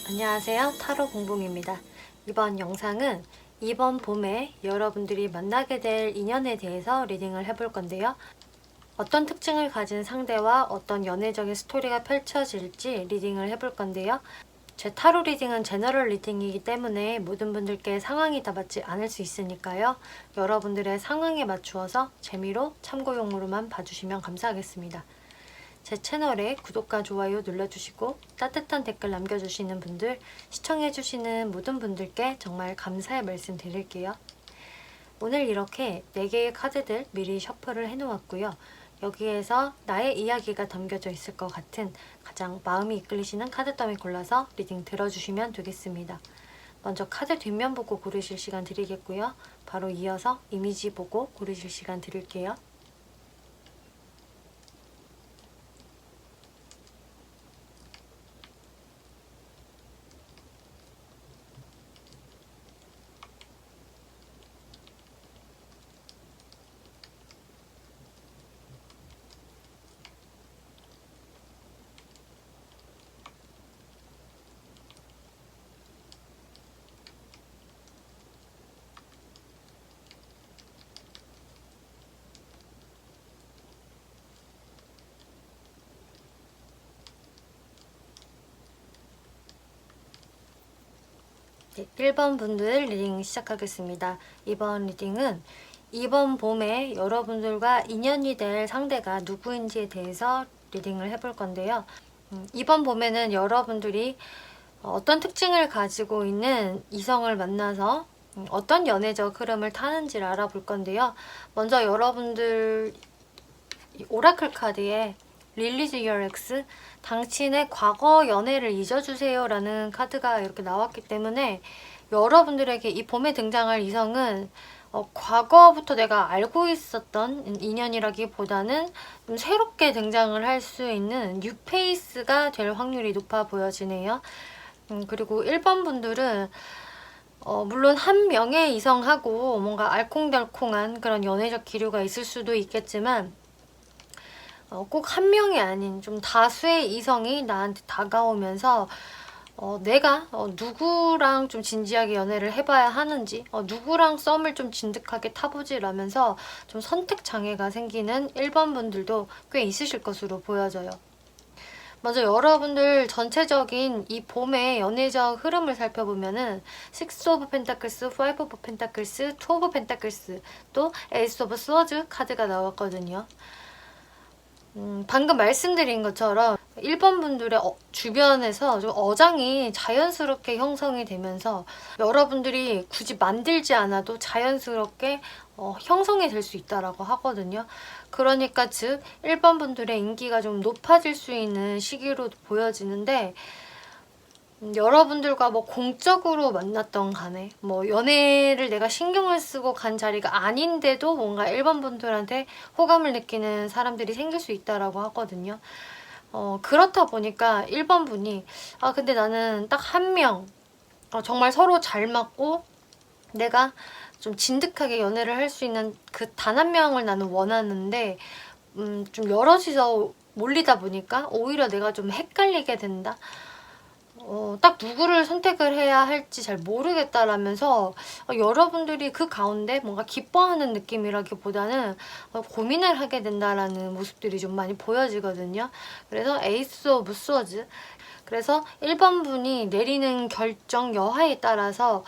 안녕하세요. 타로 공봉입니다. 이번 영상은 이번 봄에 여러분들이 만나게 될 인연에 대해서 리딩을 해볼 건데요. 어떤 특징을 가진 상대와 어떤 연애적인 스토리가 펼쳐질지 리딩을 해볼 건데요. 제 타로 리딩은 제너럴 리딩이기 때문에 모든 분들께 상황이 다 맞지 않을 수 있으니까요. 여러분들의 상황에 맞추어서 재미로 참고용으로만 봐주시면 감사하겠습니다. 제 채널에 구독과 좋아요 눌러주시고 따뜻한 댓글 남겨주시는 분들, 시청해주시는 모든 분들께 정말 감사의 말씀 드릴게요. 오늘 이렇게 4개의 카드들 미리 셔플을 해놓았고요. 여기에서 나의 이야기가 담겨져 있을 것 같은 가장 마음이 이끌리시는 카드 더미 골라서 리딩 들어주시면 되겠습니다. 먼저 카드 뒷면 보고 고르실 시간 드리겠고요. 바로 이어서 이미지 보고 고르실 시간 드릴게요. 네, 1번 분들 리딩 시작하겠습니다. 이번 리딩은 이번 봄에 여러분들과 인연이 될 상대가 누구인지에 대해서 리딩을 해볼 건데요. 이번 봄에는 여러분들이 어떤 특징을 가지고 있는 이성을 만나서 어떤 연애적 흐름을 타는지를 알아볼 건데요. 먼저 여러분들 오라클 카드에 Release Your Ex, 당신의 과거 연애를 잊어주세요 라는 카드가 이렇게 나왔기 때문에 여러분들에게 이 봄에 등장할 이성은 과거부터 내가 알고 있었던 인연이라기보다는 좀 새롭게 등장을 할 수 있는 뉴페이스가 될 확률이 높아 보여지네요. 그리고 1번 분들은 물론 한 명의 이성하고 뭔가 알콩달콩한 그런 연애적 기류가 있을 수도 있겠지만 꼭 한 명이 아닌 좀 다수의 이성이 나한테 다가오면서 내가 누구랑 좀 진지하게 연애를 해봐야 하는지, 누구랑 썸을 좀 진득하게 타보지 라면서 좀 선택 장애가 생기는 1번 분들도 꽤 있으실 것으로 보여져요. 먼저 여러분들 전체적인 이 봄의 연애적 흐름을 살펴보면은 Six of Pentacles, Five of Pentacles, Two of Pentacles, 또 Ace of Swords 카드가 나왔거든요. 방금 말씀드린 것처럼 1번 분들의 주변에서 좀 어장이 자연스럽게 형성이 되면서 여러분들이 굳이 만들지 않아도 자연스럽게 형성이 될 수 있다라고 하거든요. 그러니까 즉 1번 분들의 인기가 좀 높아질 수 있는 시기로 보여지는데 여러분들과 뭐 공적으로 만났던 간에 뭐 연애를 내가 신경을 쓰고 간 자리가 아닌데도 뭔가 1번 분들한테 호감을 느끼는 사람들이 생길 수 있다라고 하거든요. 그렇다 보니까 1번 분이 근데 나는 딱 한 명 정말 서로 잘 맞고 내가 좀 진득하게 연애를 할 수 있는 그 단 한 명을 나는 원하는데 좀 여럿이서 몰리다 보니까 오히려 내가 좀 헷갈리게 된다. 딱 누구를 선택을 해야 할지 잘 모르겠다라면서 여러분들이 그 가운데 뭔가 기뻐하는 느낌이라기보다는 고민을 하게 된다라는 모습들이 좀 많이 보여지거든요. 그래서 에이스 오브 스워즈, 그래서 1번 분이 내리는 결정 여하에 따라서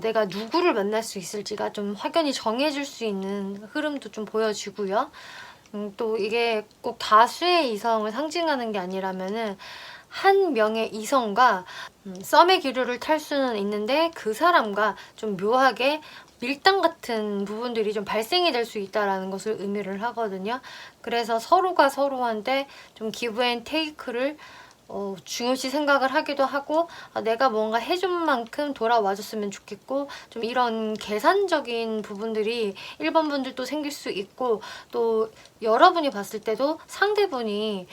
내가 누구를 만날 수 있을지가 좀 확연히 정해질 수 있는 흐름도 좀 보여지고요. 또 이게 꼭 다수의 이성을 상징하는 게 아니라면은 한 명의 이성과 썸의 기류를 탈 수는 있는데 그 사람과 좀 묘하게 밀당 같은 부분들이 좀 발생이 될 수 있다는 것을 의미를 하거든요. 그래서 서로가 서로한테 좀 기브 앤 테이크를 중요시 생각을 하기도 하고 내가 뭔가 해준 만큼 돌아와줬으면 좋겠고 좀 이런 계산적인 부분들이 1번 분들도 생길 수 있고 또 여러분이 봤을 때도 상대분이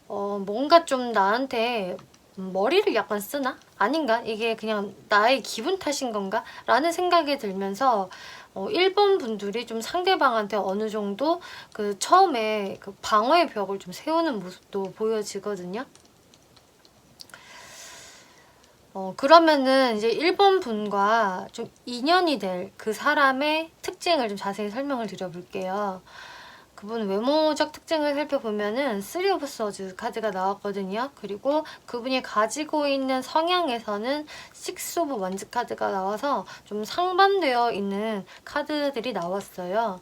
뭔가 좀 나한테 머리를 약간 쓰나? 아닌가? 이게 그냥 나의 기분 탓인 건가? 라는 생각이 들면서 1번 분들이 좀 상대방한테 어느 정도 그 처음에 그 방어의 벽을 좀 세우는 모습도 보여지거든요. 그러면은 이제 1번 분과 좀 인연이 될 그 사람의 특징을 좀 자세히 설명을 드려볼게요. 그분 외모적 특징을 살펴보면은 3 오브 서즈 카드가 나왔거든요. 그리고 그분이 가지고 있는 성향에서는 6 오브 원즈 카드가 나와서 좀 상반되어 있는 카드들이 나왔어요.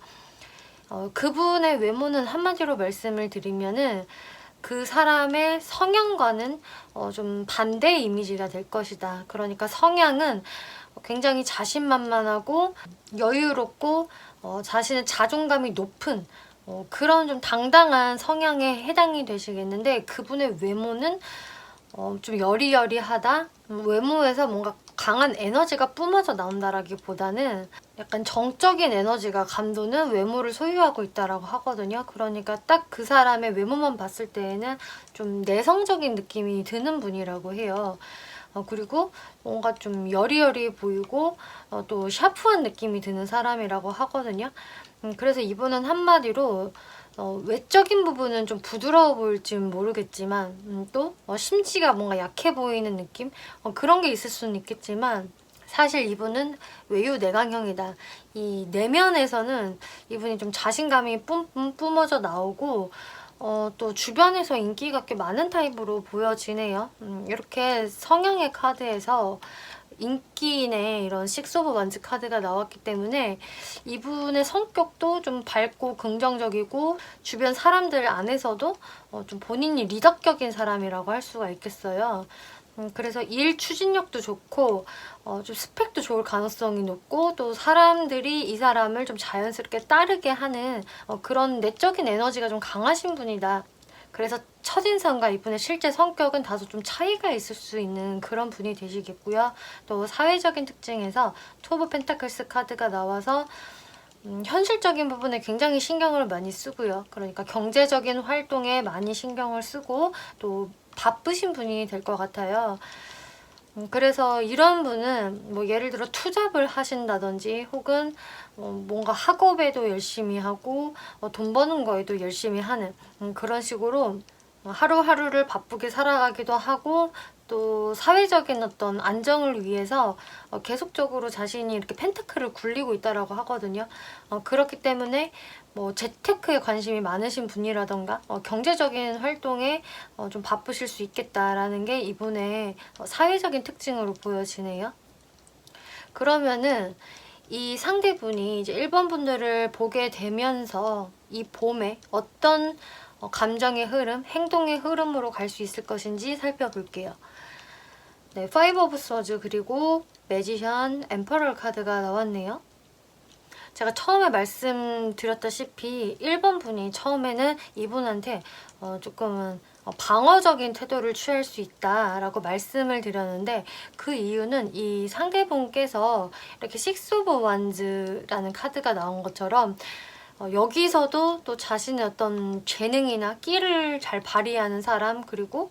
그분의 외모는 한마디로 말씀을 드리면은 그 사람의 성향과는 좀 반대의 이미지가 될 것이다. 그러니까 성향은 굉장히 자신만만하고 여유롭고 자신의 자존감이 높은 그런 좀 당당한 성향에 해당이 되시겠는데, 그분의 외모는 좀 여리여리하다? 외모에서 뭔가 강한 에너지가 뿜어져 나온다라기보다는 약간 정적인 에너지가 감도는 외모를 소유하고 있다라고 하거든요. 그러니까 딱 그 사람의 외모만 봤을 때에는 좀 내성적인 느낌이 드는 분이라고 해요. 그리고 뭔가 좀 여리여리 보이고 또 샤프한 느낌이 드는 사람이라고 하거든요. 그래서 이분은 한마디로 외적인 부분은 좀 부드러워 보일지는 모르겠지만 또 심지가 뭔가 약해 보이는 느낌? 그런 게 있을 수는 있겠지만 사실 이분은 외유내강형이다. 이 내면에서는 이분이 좀 자신감이 뿜어져 나오고 또 주변에서 인기가 꽤 많은 타입으로 보여지네요. 이렇게 성향의 카드에서 인기인의 이런 6 오브 원즈 카드가 나왔기 때문에 이분의 성격도 좀 밝고 긍정적이고 주변 사람들 안에서도 좀 본인이 리더격인 사람이라고 할 수가 있겠어요. 그래서 일 추진력도 좋고 좀 스펙도 좋을 가능성이 높고 또 사람들이 이 사람을 좀 자연스럽게 따르게 하는 그런 내적인 에너지가 좀 강하신 분이다. 그래서 첫인상과 이분의 실제 성격은 다소 좀 차이가 있을 수 있는 그런 분이 되시겠고요. 또 사회적인 특징에서 투 오브 펜타클스 카드가 나와서 현실적인 부분에 굉장히 신경을 많이 쓰고요. 그러니까 경제적인 활동에 많이 신경을 쓰고 또 바쁘신 분이 될 것 같아요. 그래서 이런 분은 뭐 예를 들어 투잡을 하신다든지 혹은 뭔가 학업에도 열심히 하고 돈 버는 거에도 열심히 하는 그런 식으로 하루하루를 바쁘게 살아가기도 하고 또 사회적인 어떤 안정을 위해서 계속적으로 자신이 이렇게 펜타클을 굴리고 있다라고 하거든요. 그렇기 때문에 뭐 재테크에 관심이 많으신 분이라던가 경제적인 활동에 좀 바쁘실 수 있겠다라는 게 이분의 사회적인 특징으로 보여지네요. 그러면은 이 상대분이 이제 1번 분들을 보게 되면서 이 봄에 어떤 감정의 흐름, 행동의 흐름으로 갈 수 있을 것인지 살펴볼게요. 네, 5 오브 스워즈 그리고 매지션, 엠퍼럴 카드가 나왔네요. 제가 처음에 말씀드렸다시피 1번 분이 처음에는 이분한테 조금은 방어적인 태도를 취할 수 있다라고 말씀을 드렸는데, 그 이유는 이 상대분께서 이렇게 6 오브 원즈라는 카드가 나온 것처럼 여기서도 또 자신의 어떤 재능이나 끼를 잘 발휘하는 사람, 그리고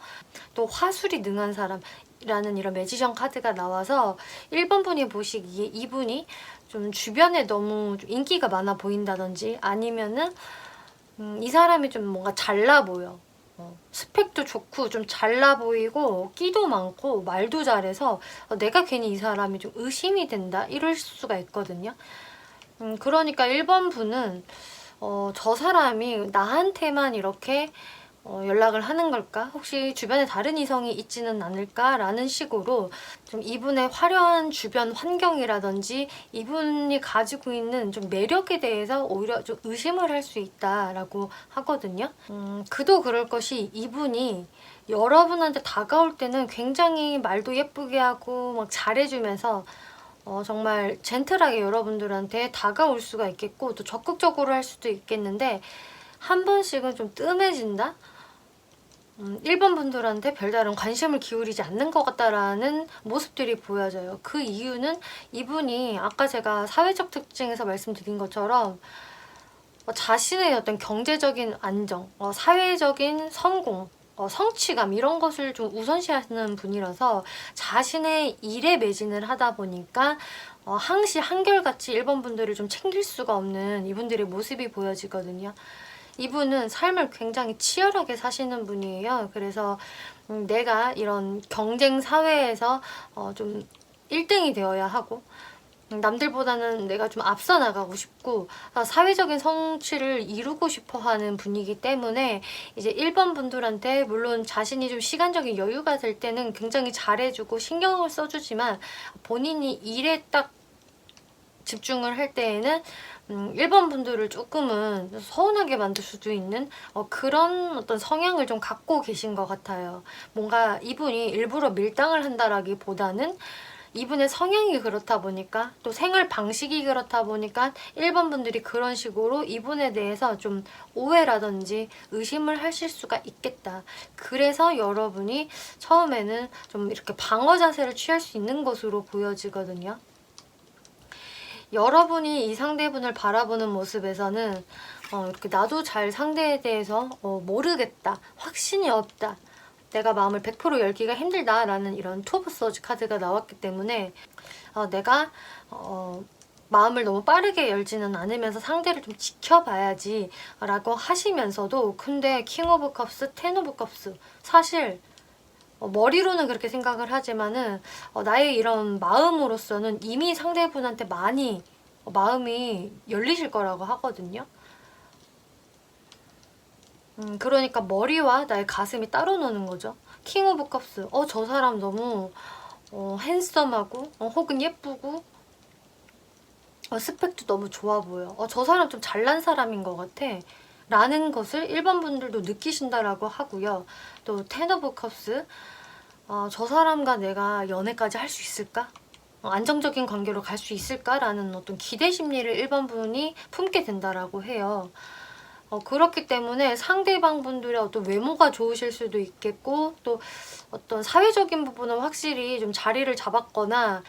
또 화술이 능한 사람이라는 이런 매지션 카드가 나와서 1번 분이 보시기에 이분이 좀 주변에 너무 좀 인기가 많아 보인다든지 아니면은 이 사람이 좀 뭔가 잘나 보여. 스펙도 좋고 좀 잘나 보이고 끼도 많고 말도 잘해서 내가 괜히 이 사람이 좀 의심이 된다 이럴 수가 있거든요. 그러니까 1번 분은 저 사람이 나한테만 이렇게 연락을 하는 걸까? 혹시 주변에 다른 이성이 있지는 않을까? 라는 식으로 좀 이분의 화려한 주변 환경이라든지 이분이 가지고 있는 좀 매력에 대해서 오히려 좀 의심을 할 수 있다라고 하거든요. 그도 그럴 것이 이분이 여러분한테 다가올 때는 굉장히 말도 예쁘게 하고 막 잘해주면서 정말 젠틀하게 여러분들한테 다가올 수가 있겠고 또 적극적으로 할 수도 있겠는데, 한 번씩은 좀 뜸해진다? 1번 분들한테 별다른 관심을 기울이지 않는 것 같다라는 모습들이 보여져요. 그 이유는 이분이 아까 제가 사회적 특징에서 말씀드린 것처럼 자신의 어떤 경제적인 안정, 사회적인 성공, 성취감 이런 것을 좀 우선시하는 분이라서 자신의 일에 매진을 하다 보니까 항시 한결같이 1번 분들을 좀 챙길 수가 없는 이분들의 모습이 보여지거든요. 이분은 삶을 굉장히 치열하게 사시는 분이에요. 그래서 내가 이런 경쟁 사회에서 좀 1등이 되어야 하고 남들보다는 내가 좀 앞서 나가고 싶고 사회적인 성취를 이루고 싶어 하는 분이기 때문에 이제 1번 분들한테 물론 자신이 좀 시간적인 여유가 될 때는 굉장히 잘해주고 신경을 써주지만 본인이 일에 딱 집중을 할 때에는 1번 분들을 조금은 서운하게 만들 수도 있는 그런 어떤 성향을 좀 갖고 계신 것 같아요. 뭔가 이분이 일부러 밀당을 한다라기보다는 이분의 성향이 그렇다 보니까 또 생활 방식이 그렇다 보니까 1번 분들이 그런 식으로 이분에 대해서 좀 오해라든지 의심을 하실 수가 있겠다. 그래서 여러분이 처음에는 좀 이렇게 방어 자세를 취할 수 있는 것으로 보여지거든요. 여러분이 이 상대분을 바라보는 모습에서는 이렇게 나도 잘 상대에 대해서 모르겠다, 확신이 없다, 내가 마음을 100% 열기가 힘들다라는 이런 투 오브 소즈 카드가 나왔기 때문에 내가 마음을 너무 빠르게 열지는 않으면서 상대를 좀 지켜봐야지 라고 하시면서도 근데 킹 오브 컵스, 텐 오브 컵스 사실 머리로는 그렇게 생각을 하지만은 나의 이런 마음으로서는 이미 상대분한테 많이 마음이 열리실 거라고 하거든요. 그러니까 머리와 나의 가슴이 따로 노는 거죠. 킹 오브 컵스. 저 사람 너무 핸섬하고 혹은 예쁘고 스펙도 너무 좋아 보여. 저 사람 좀 잘난 사람인 것 같아. 라는 것을 1번 분들도 느끼신다라고 하고요. 또 텐 오브 컵스. 저 사람과 내가 연애까지 할 수 있을까? 안정적인 관계로 갈 수 있을까라는 어떤 기대 심리를 1번 분이 품게 된다라고 해요. 그렇기 때문에 상대방 분들의 어떤 외모가 좋으실 수도 있겠고 또 어떤 사회적인 부분은 확실히 좀 자리를 잡았거나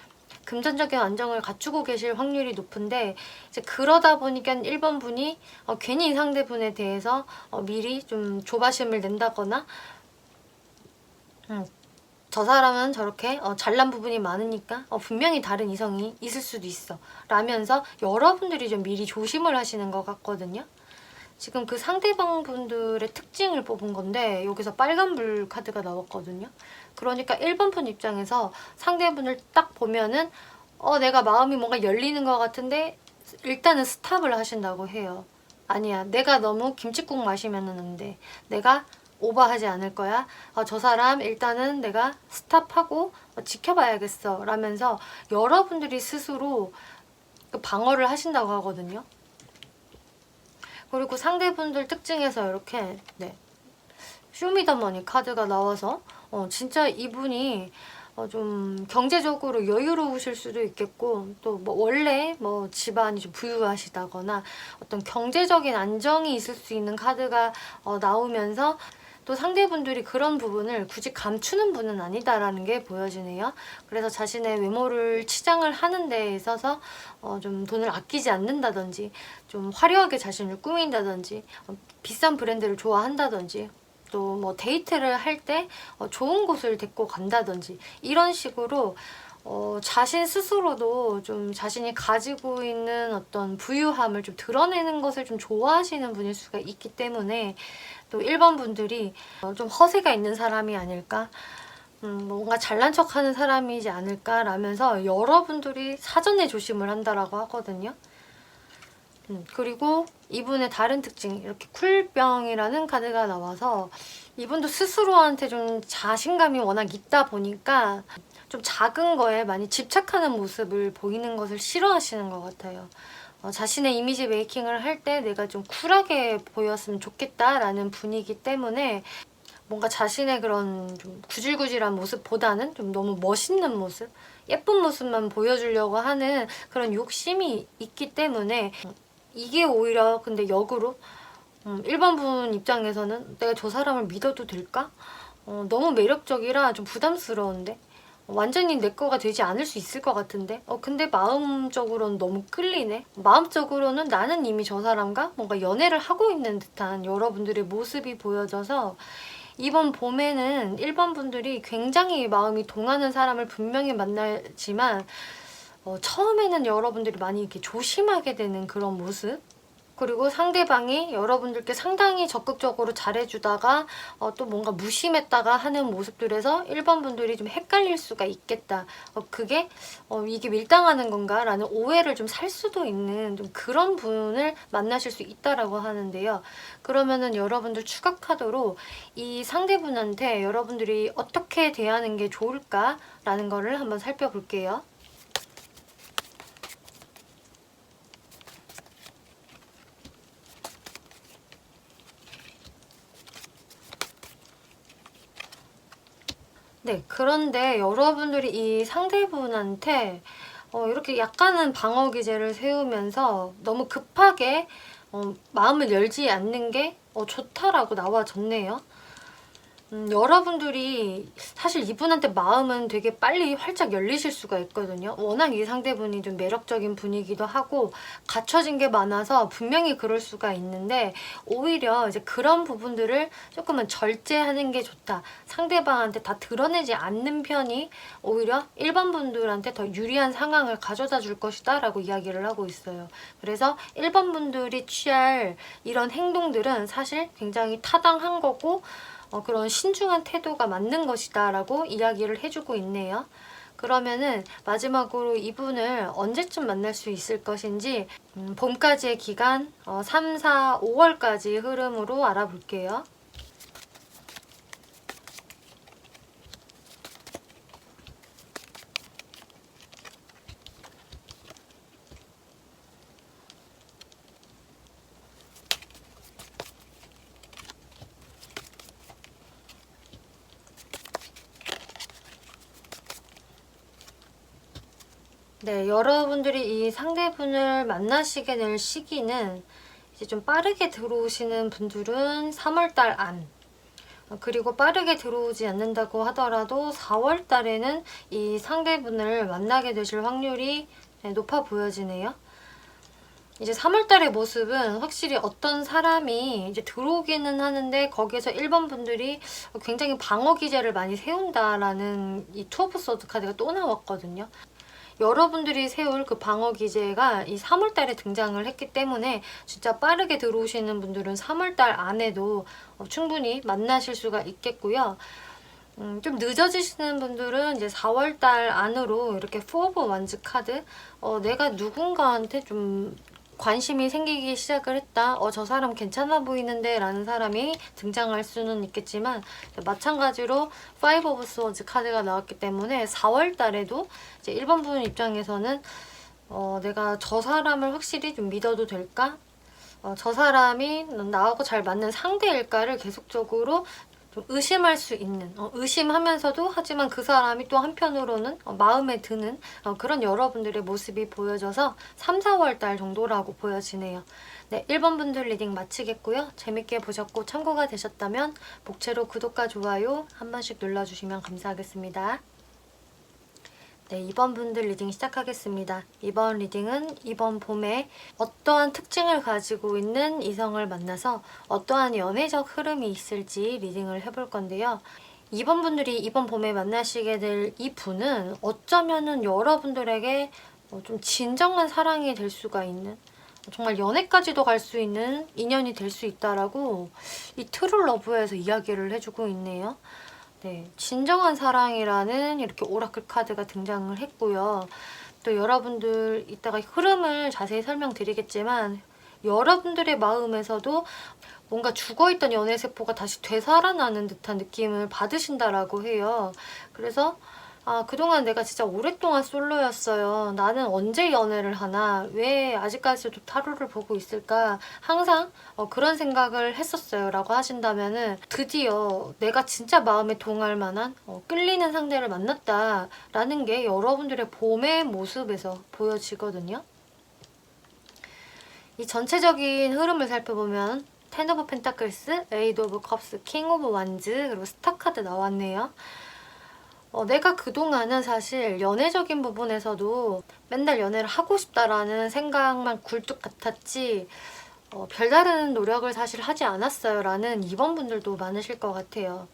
금전적인 안정을 갖추고 계실 확률이 높은데 이제 그러다 보니까 1번 분이 괜히 상대분에 대해서 미리 좀 조바심을 낸다거나 저 사람은 저렇게 잘난 부분이 많으니까 분명히 다른 이성이 있을 수도 있어 라면서 여러분들이 좀 미리 조심을 하시는 것 같거든요. 지금 그 상대방 분들의 특징을 뽑은 건데 여기서 빨간불 카드가 나왔거든요. 그러니까 1번 분 입장에서 상대분을 딱 보면은 내가 마음이 뭔가 열리는 것 같은데 일단은 스탑을 하신다고 해요. 아니야, 내가 너무 김칫국 마시면은 안 돼. 내가 오버하지 않을 거야. 저 사람 일단은 내가 스탑하고 지켜봐야겠어 라면서 여러분들이 스스로 방어를 하신다고 하거든요. 그리고 상대분들 특징에서 이렇게 쇼미더머니 카드가 나와서 진짜 이분이 좀 경제적으로 여유로우실 수도 있겠고 또 뭐 원래 뭐 집안이 좀 부유하시다거나 어떤 경제적인 안정이 있을 수 있는 카드가 나오면서 또 상대분들이 그런 부분을 굳이 감추는 분은 아니다라는 게 보여지네요. 그래서 자신의 외모를 치장을 하는 데에 있어서 좀 돈을 아끼지 않는다든지 좀 화려하게 자신을 꾸민다든지 비싼 브랜드를 좋아한다든지 또 뭐 데이트를 할 때 좋은 곳을 데리고 간다든지 이런 식으로 자신 스스로도 좀 자신이 가지고 있는 어떤 부유함을 좀 드러내는 것을 좀 좋아하시는 분일 수가 있기 때문에 또 1번 분들이 좀 허세가 있는 사람이 아닐까? 뭔가 잘난 척하는 사람이지 않을까? 라면서 여러분들이 사전에 조심을 한다라고 하거든요. 그리고 이분의 다른 특징, 이렇게 쿨병이라는 카드가 나와서 이분도 스스로한테 좀 자신감이 워낙 있다 보니까 좀 작은 거에 많이 집착하는 모습을 보이는 것을 싫어하시는 것 같아요. 자신의 이미지 메이킹을 할 때 내가 좀 쿨하게 보였으면 좋겠다라는 분이기 때문에 뭔가 자신의 그런 좀 구질구질한 모습보다는 좀 너무 멋있는 모습, 예쁜 모습만 보여주려고 하는 그런 욕심이 있기 때문에 이게 오히려 근데 역으로 1번 분 입장에서는 내가 저 사람을 믿어도 될까? 너무 매력적이라 좀 부담스러운데 완전히 내 거가 되지 않을 수 있을 것 같은데 근데 마음적으로는 너무 끌리네. 마음적으로는 나는 이미 저 사람과 뭔가 연애를 하고 있는 듯한 여러분들의 모습이 보여져서 이번 봄에는 1번 분들이 굉장히 마음이 동하는 사람을 분명히 만나지만 처음에는 여러분들이 많이 이렇게 조심하게 되는 그런 모습 그리고 상대방이 여러분들께 상당히 적극적으로 잘해주다가 또 뭔가 무심했다가 하는 모습들에서 1번 분들이 좀 헷갈릴 수가 있겠다. 그게 이게 밀당하는 건가 라는 오해를 좀 살 수도 있는 좀 그런 분을 만나실 수 있다라고 하는데요. 그러면은 여러분들 추가 카드로 이 상대분한테 여러분들이 어떻게 대하는 게 좋을까라는 거를 한번 살펴볼게요. 네, 그런데 여러분들이 이 상대분한테 이렇게 약간은 방어 기제를 세우면서 너무 급하게 마음을 열지 않는 게 좋다라고 나와졌네요. 여러분들이 사실 이분한테 마음은 되게 빨리 활짝 열리실 수가 있거든요. 워낙 이 상대분이 좀 매력적인 분이기도 하고 갖춰진 게 많아서 분명히 그럴 수가 있는데 오히려 이제 그런 부분들을 조금은 절제하는 게 좋다. 상대방한테 다 드러내지 않는 편이 오히려 일반 분들한테 더 유리한 상황을 가져다 줄 것이다 라고 이야기를 하고 있어요. 그래서 일반 분들이 취할 이런 행동들은 사실 굉장히 타당한 거고 그런 신중한 태도가 맞는 것이다 라고 이야기를 해주고 있네요. 그러면은 마지막으로 이분을 언제쯤 만날 수 있을 것인지 봄까지의 기간 3, 4, 5월까지 흐름으로 알아볼게요. 네, 여러분들이 이 상대분을 만나시게 될 시기는 이제 좀 빠르게 들어오시는 분들은 3월달 안, 그리고 빠르게 들어오지 않는다고 하더라도 4월달에는 이 상대분을 만나게 되실 확률이 높아 보여지네요. 이제 3월달의 모습은 확실히 어떤 사람이 이제 들어오기는 하는데 거기에서 1번 분들이 굉장히 방어 기제를 많이 세운다라는 이 투 오브 소드 카드가 또 나왔거든요. 여러분들이 세울 그 방어 기제가 이 3월달에 등장을 했기 때문에 진짜 빠르게 들어오시는 분들은 3월달 안에도 충분히 만나실 수가 있겠고요. 좀 늦어지시는 분들은 이제 4월달 안으로 이렇게 포 오브 완즈 카드 내가 누군가한테 좀 관심이 생기기 시작을 했다. 저 사람 괜찮아 보이는데 라는 사람이 등장할 수는 있겠지만 마찬가지로 5 오브 스워즈 카드가 나왔기 때문에 4월 달에도 이제 1번 분 입장에서는 내가 저 사람을 확실히 좀 믿어도 될까? 저 사람이 나하고 잘 맞는 상대일까를 계속적으로 좀 의심할 수 있는, 의심하면서도 하지만 그 사람이 또 한편으로는 마음에 드는 그런 여러분들의 모습이 보여져서 3, 4월 달 정도라고 보여지네요. 네, 1번 분들 리딩 마치겠고요. 재밌게 보셨고 참고가 되셨다면 복채로 구독과 좋아요 한 번씩 눌러주시면 감사하겠습니다. 네, 2번 분들 리딩 시작하겠습니다. 이번 리딩은 이번 봄에 어떠한 특징을 가지고 있는 이성을 만나서 어떠한 연애적 흐름이 있을지 리딩을 해볼 건데요. 2번 분들이 이번 봄에 만나시게 될 이 분은 어쩌면은 여러분들에게 좀 진정한 사랑이 될 수가 있는, 정말 연애까지도 갈 수 있는 인연이 될 수 있다라고 이 트루 러브에서 이야기를 해주고 있네요. 네, 진정한 사랑이라는 이렇게 오라클 카드가 등장을 했고요. 또 여러분들 이따가 흐름을 자세히 설명드리겠지만 여러분들의 마음에서도 뭔가 죽어있던 연애세포가 다시 되살아나는 듯한 느낌을 받으신다라고 해요. 그래서 그동안 내가 진짜 오랫동안 솔로였어요. 나는 언제 연애를 하나? 왜 아직까지도 타로를 보고 있을까? 항상 그런 생각을 했었어요. 라고 하신다면은 드디어 내가 진짜 마음에 동할 만한 끌리는 상대를 만났다. 라는 게 여러분들의 봄의 모습에서 보여지거든요. 이 전체적인 흐름을 살펴보면 텐 오브 펜타클스, 에이드 오브 컵스, 킹 오브 완즈, 그리고 스타 카드 나왔네요. 내가 그동안은 사실 연애적인 부분에서도 맨날 연애를 하고 싶다라는 생각만 굴뚝 같았지 별다른 노력을 사실 하지 않았어요 라는 2번 분들도 많으실 것 같아요.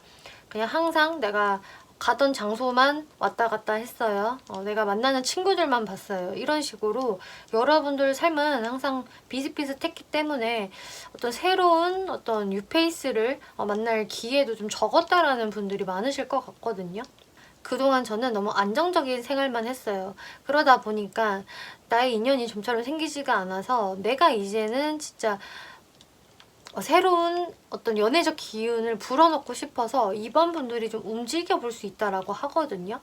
그냥 항상 내가 가던 장소만 왔다 갔다 했어요. 내가 만나는 친구들만 봤어요. 이런 식으로 여러분들 삶은 항상 비슷비슷했기 때문에 어떤 새로운 어떤 뉴페이스를 만날 기회도 좀 적었다라는 분들이 많으실 것 같거든요. 그동안 저는 너무 안정적인 생활만 했어요. 그러다 보니까 나의 인연이 좀처럼 생기지가 않아서 내가 이제는 진짜 새로운 어떤 연애적 기운을 불어넣고 싶어서 이번 분들이 좀 움직여 볼 수 있다라고 하거든요.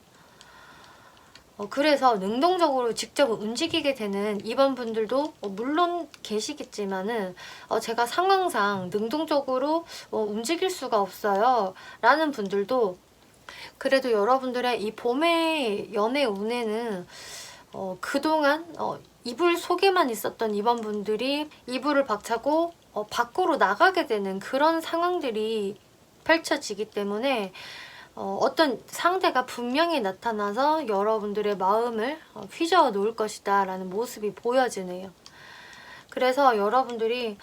그래서 능동적으로 직접 움직이게 되는 이번 분들도 물론 계시겠지만은 제가 상황상 능동적으로 움직일 수가 없어요 라는 분들도 그래도 여러분들의 이 봄의 연애 운에는 그동안 이불 속에만 있었던 이번 분들이 이불을 박차고 밖으로 나가게 되는 그런 상황들이 펼쳐지기 때문에 어떤 상대가 분명히 나타나서 여러분들의 마음을 휘저어 놓을 것이다 라는 모습이 보여지네요. 그래서 여러분들이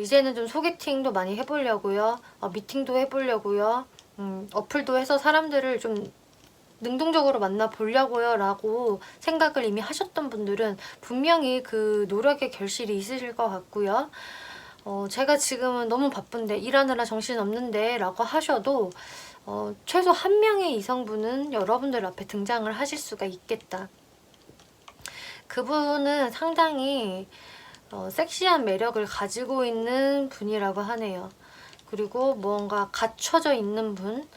이제는 좀 소개팅도 많이 해보려고요. 미팅도 해보려고요. 어플도 해서 사람들을 좀 능동적으로 만나보려고요 라고 생각을 이미 하셨던 분들은 분명히 그 노력의 결실이 있으실 것 같고요. 제가 지금은 너무 바쁜데 일하느라 정신없는데 라고 하셔도 최소 한 명의 이성분은 여러분들 앞에 등장을 하실 수가 있겠다. 그분은 상당히 섹시한 매력을 가지고 있는 분이라고 하네요. 그리고 뭔가 갖춰져 있는 분,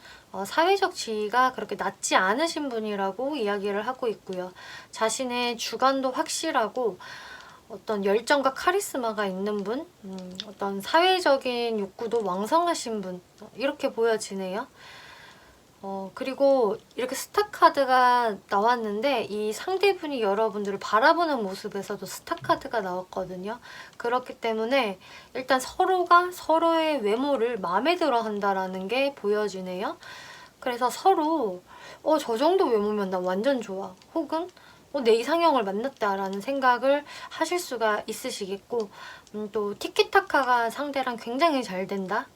사회적 지위가 그렇게 낮지 않으신 분이라고 이야기를 하고 있고요. 자신의 주관도 확실하고 어떤 열정과 카리스마가 있는 분, 어떤 사회적인 욕구도 왕성하신 분, 이렇게 보여지네요. 그리고 이렇게 스타카드가 나왔는데 이 상대분이 여러분들을 바라보는 모습에서도 스타카드가 나왔거든요. 그렇기 때문에 일단 서로가 서로의 외모를 마음에 들어 한다라는 게 보여지네요. 그래서 서로 저 정도 외모면 나 완전 좋아. 혹은 내 이상형을 만났다라는 생각을 하실 수가 있으시겠고 또 티키타카가 상대랑 굉장히 잘 된다.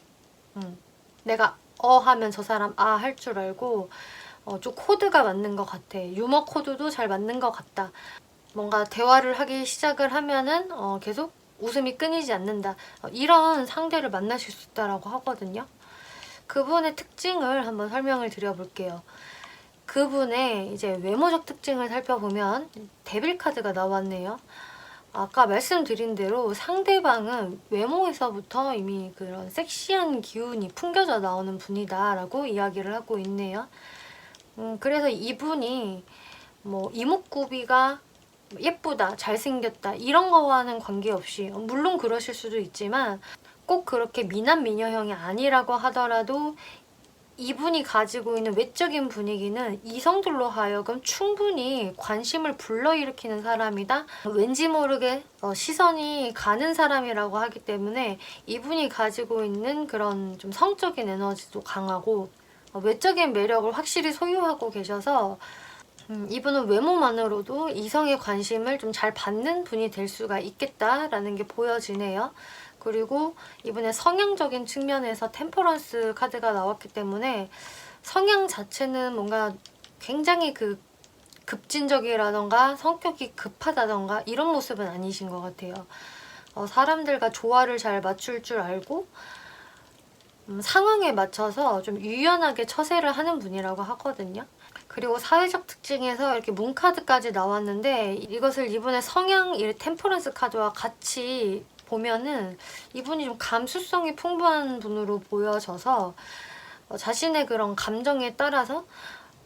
내가 하면 저 사람 할 줄 알고 좀 코드가 맞는 것 같아. 유머 코드도 잘 맞는 것 같다. 뭔가 대화를 하기 시작을 하면은 계속 웃음이 끊이지 않는다. 이런 상대를 만나실 수 있다라고 하거든요. 그분의 특징을 한번 설명을 드려볼게요. 그분의 이제 외모적 특징을 살펴보면 데빌 카드가 나왔네요. 아까 말씀드린 대로 상대방은 외모에서부터 이미 그런 섹시한 기운이 풍겨져 나오는 분이다 라고 이야기를 하고 있네요. 그래서 이분이 뭐 이목구비가 예쁘다, 잘생겼다 이런 거와는 관계없이 물론 그러실 수도 있지만 꼭 그렇게 미남 미녀형이 아니라고 하더라도 이분이 가지고 있는 외적인 분위기는 이성들로 하여금 충분히 관심을 불러일으키는 사람이다. 왠지 모르게 시선이 가는 사람이라고 하기 때문에 이분이 가지고 있는 그런 좀 성적인 에너지도 강하고 외적인 매력을 확실히 소유하고 계셔서 이분은 외모만으로도 이성의 관심을 좀 잘 받는 분이 될 수가 있겠다라는 게 보여지네요. 그리고 이번에 성향적인 측면에서 템퍼런스 카드가 나왔기 때문에 성향 자체는 뭔가 굉장히 급진적이라던가 성격이 급하다던가 이런 모습은 아니신 것 같아요. 사람들과 조화를 잘 맞출 줄 알고 상황에 맞춰서 좀 유연하게 처세를 하는 분이라고 하거든요. 그리고 사회적 특징에서 이렇게 문카드까지 나왔는데 이것을 이분의 성향, 이 템퍼런스 카드와 같이 보면은 이분이 좀 감수성이 풍부한 분으로 보여져서 자신의 그런 감정에 따라서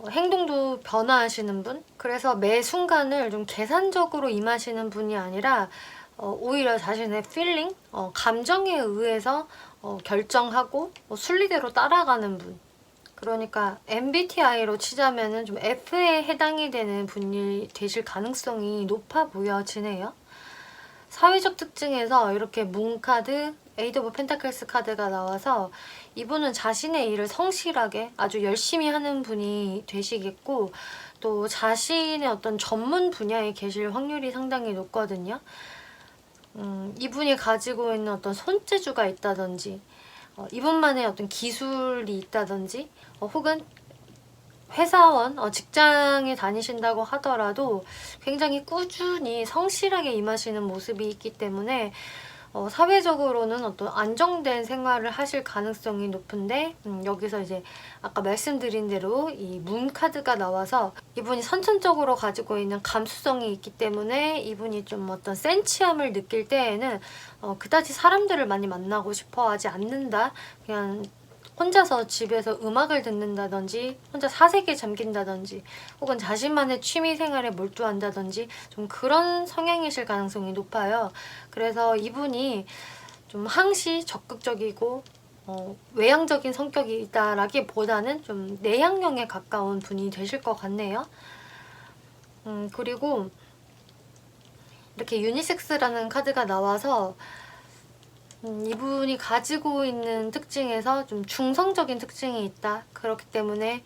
행동도 변화하시는 분? 그래서 매 순간을 좀 계산적으로 임하시는 분이 아니라 오히려 자신의 필링, 감정에 의해서 결정하고 순리대로 따라가는 분. 그러니까 MBTI로 치자면은 좀 F에 해당이 되는 분이 되실 가능성이 높아 보여지네요. 사회적 특징에서 이렇게 문 카드, 에이드 오브 펜타클스 카드가 나와서 이분은 자신의 일을 성실하게 아주 열심히 하는 분이 되시겠고 또 자신의 어떤 전문 분야에 계실 확률이 상당히 높거든요. 이분이 가지고 있는 어떤 손재주가 있다든지 이분만의 어떤 기술이 있다든지 혹은 회사원, 직장에 다니신다고 하더라도 굉장히 꾸준히 성실하게 임하시는 모습이 있기 때문에 사회적으로는 어떤 안정된 생활을 하실 가능성이 높은데, 여기서 이제 아까 말씀드린 대로 이 문 카드가 나와서 이분이 선천적으로 가지고 있는 감수성이 있기 때문에 이분이 좀 어떤 센치함을 느낄 때에는 그다지 사람들을 많이 만나고 싶어 하지 않는다. 그냥 혼자서 집에서 음악을 듣는다든지 혼자 사색에 잠긴다든지 혹은 자신만의 취미생활에 몰두한다든지 좀 그런 성향이실 가능성이 높아요. 그래서 이분이 좀 항시 적극적이고 외향적인 성격이 있다라기보다는 좀 내향형에 가까운 분이 되실 것 같네요. 그리고 이렇게 유니섹스라는 카드가 나와서 이분이 가지고 있는 특징에서 좀 중성적인 특징이 있다. 그렇기 때문에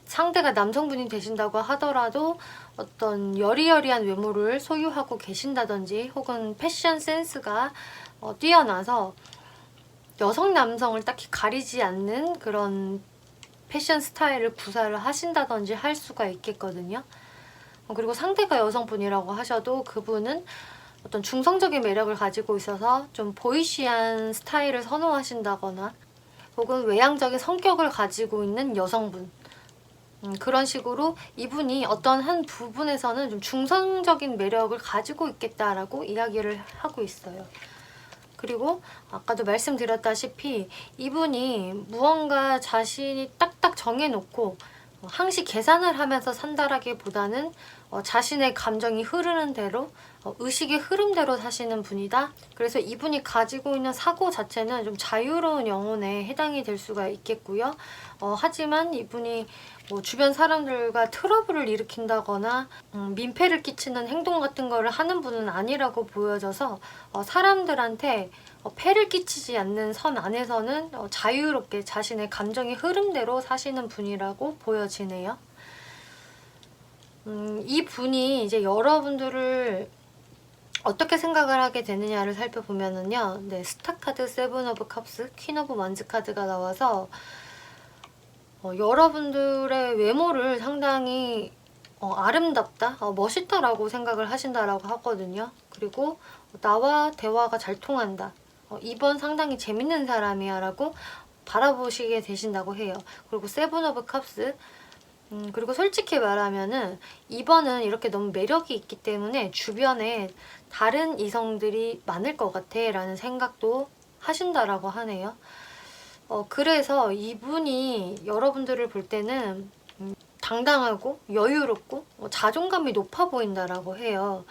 상대가 남성분이 되신다고 하더라도 어떤 여리여리한 외모를 소유하고 계신다든지 혹은 패션 센스가 뛰어나서 여성 남성을 딱히 가리지 않는 그런 패션 스타일을 구사를 하신다든지 할 수가 있겠거든요. 그리고 상대가 여성분이라고 하셔도 그분은 어떤 중성적인 매력을 가지고 있어서 좀 보이시한 스타일을 선호하신다거나 혹은 외향적인 성격을 가지고 있는 여성분, 그런 식으로 이분이 어떤 한 부분에서는 좀 중성적인 매력을 가지고 있겠다라고 이야기를 하고 있어요. 그리고 아까도 말씀드렸다시피 이분이 무언가 자신이 딱딱 정해놓고 항시 계산을 하면서 산다라기보다는 자신의 감정이 흐르는 대로 의식의 흐름대로 사시는 분이다. 그래서 이분이 가지고 있는 사고 자체는 좀 자유로운 영혼에 해당이 될 수가 있겠고요. 하지만 이분이 뭐 주변 사람들과 트러블을 일으킨다거나 민폐를 끼치는 행동 같은 거를 하는 분은 아니라고 보여져서 사람들한테 폐를 끼치지 않는 선 안에서는 자유롭게 자신의 감정의 흐름대로 사시는 분이라고 보여지네요. 이 분이 이제 여러분들을 어떻게 생각을 하게 되느냐를 살펴보면은요. 네, 스타 카드, 세븐 오브 컵스, 퀸 오브 원즈 카드가 나와서 여러분들의 외모를 상당히 아름답다, 멋있다라고 생각을 하신다라고 하거든요. 그리고 나와 대화가 잘 통한다. 이번 상당히 재밌는 사람이야 라고 바라보시게 되신다고 해요. 그리고 세븐 오브 컵스, 그리고 솔직히 말하면은 이번은 이렇게 너무 매력이 있기 때문에 주변에 다른 이성들이 많을 것 같아 라는 생각도 하신다라고 하네요. 그래서 이분이 여러분들을 볼 때는 당당하고 여유롭고 자존감이 높아 보인다라고 해요.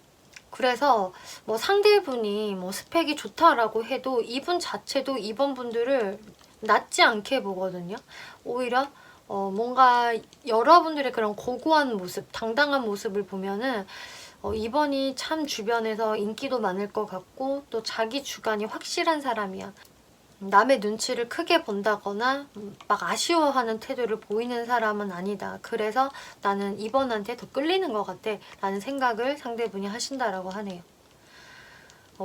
그래서 뭐 상대분이 뭐 스펙이 좋다라고 해도 이분 자체도 이번 분들을 낮지 않게 보거든요. 오히려 뭔가 여러분들의 그런 고고한 모습, 당당한 모습을 보면은 이번이 참 주변에서 인기도 많을 것 같고 또 자기 주관이 확실한 사람이야. 남의 눈치를 크게 본다거나 막 아쉬워하는 태도를 보이는 사람은 아니다. 그래서 나는 이번한테 더 끌리는 것 같아 라는 생각을 상대분이 하신다라고 하네요.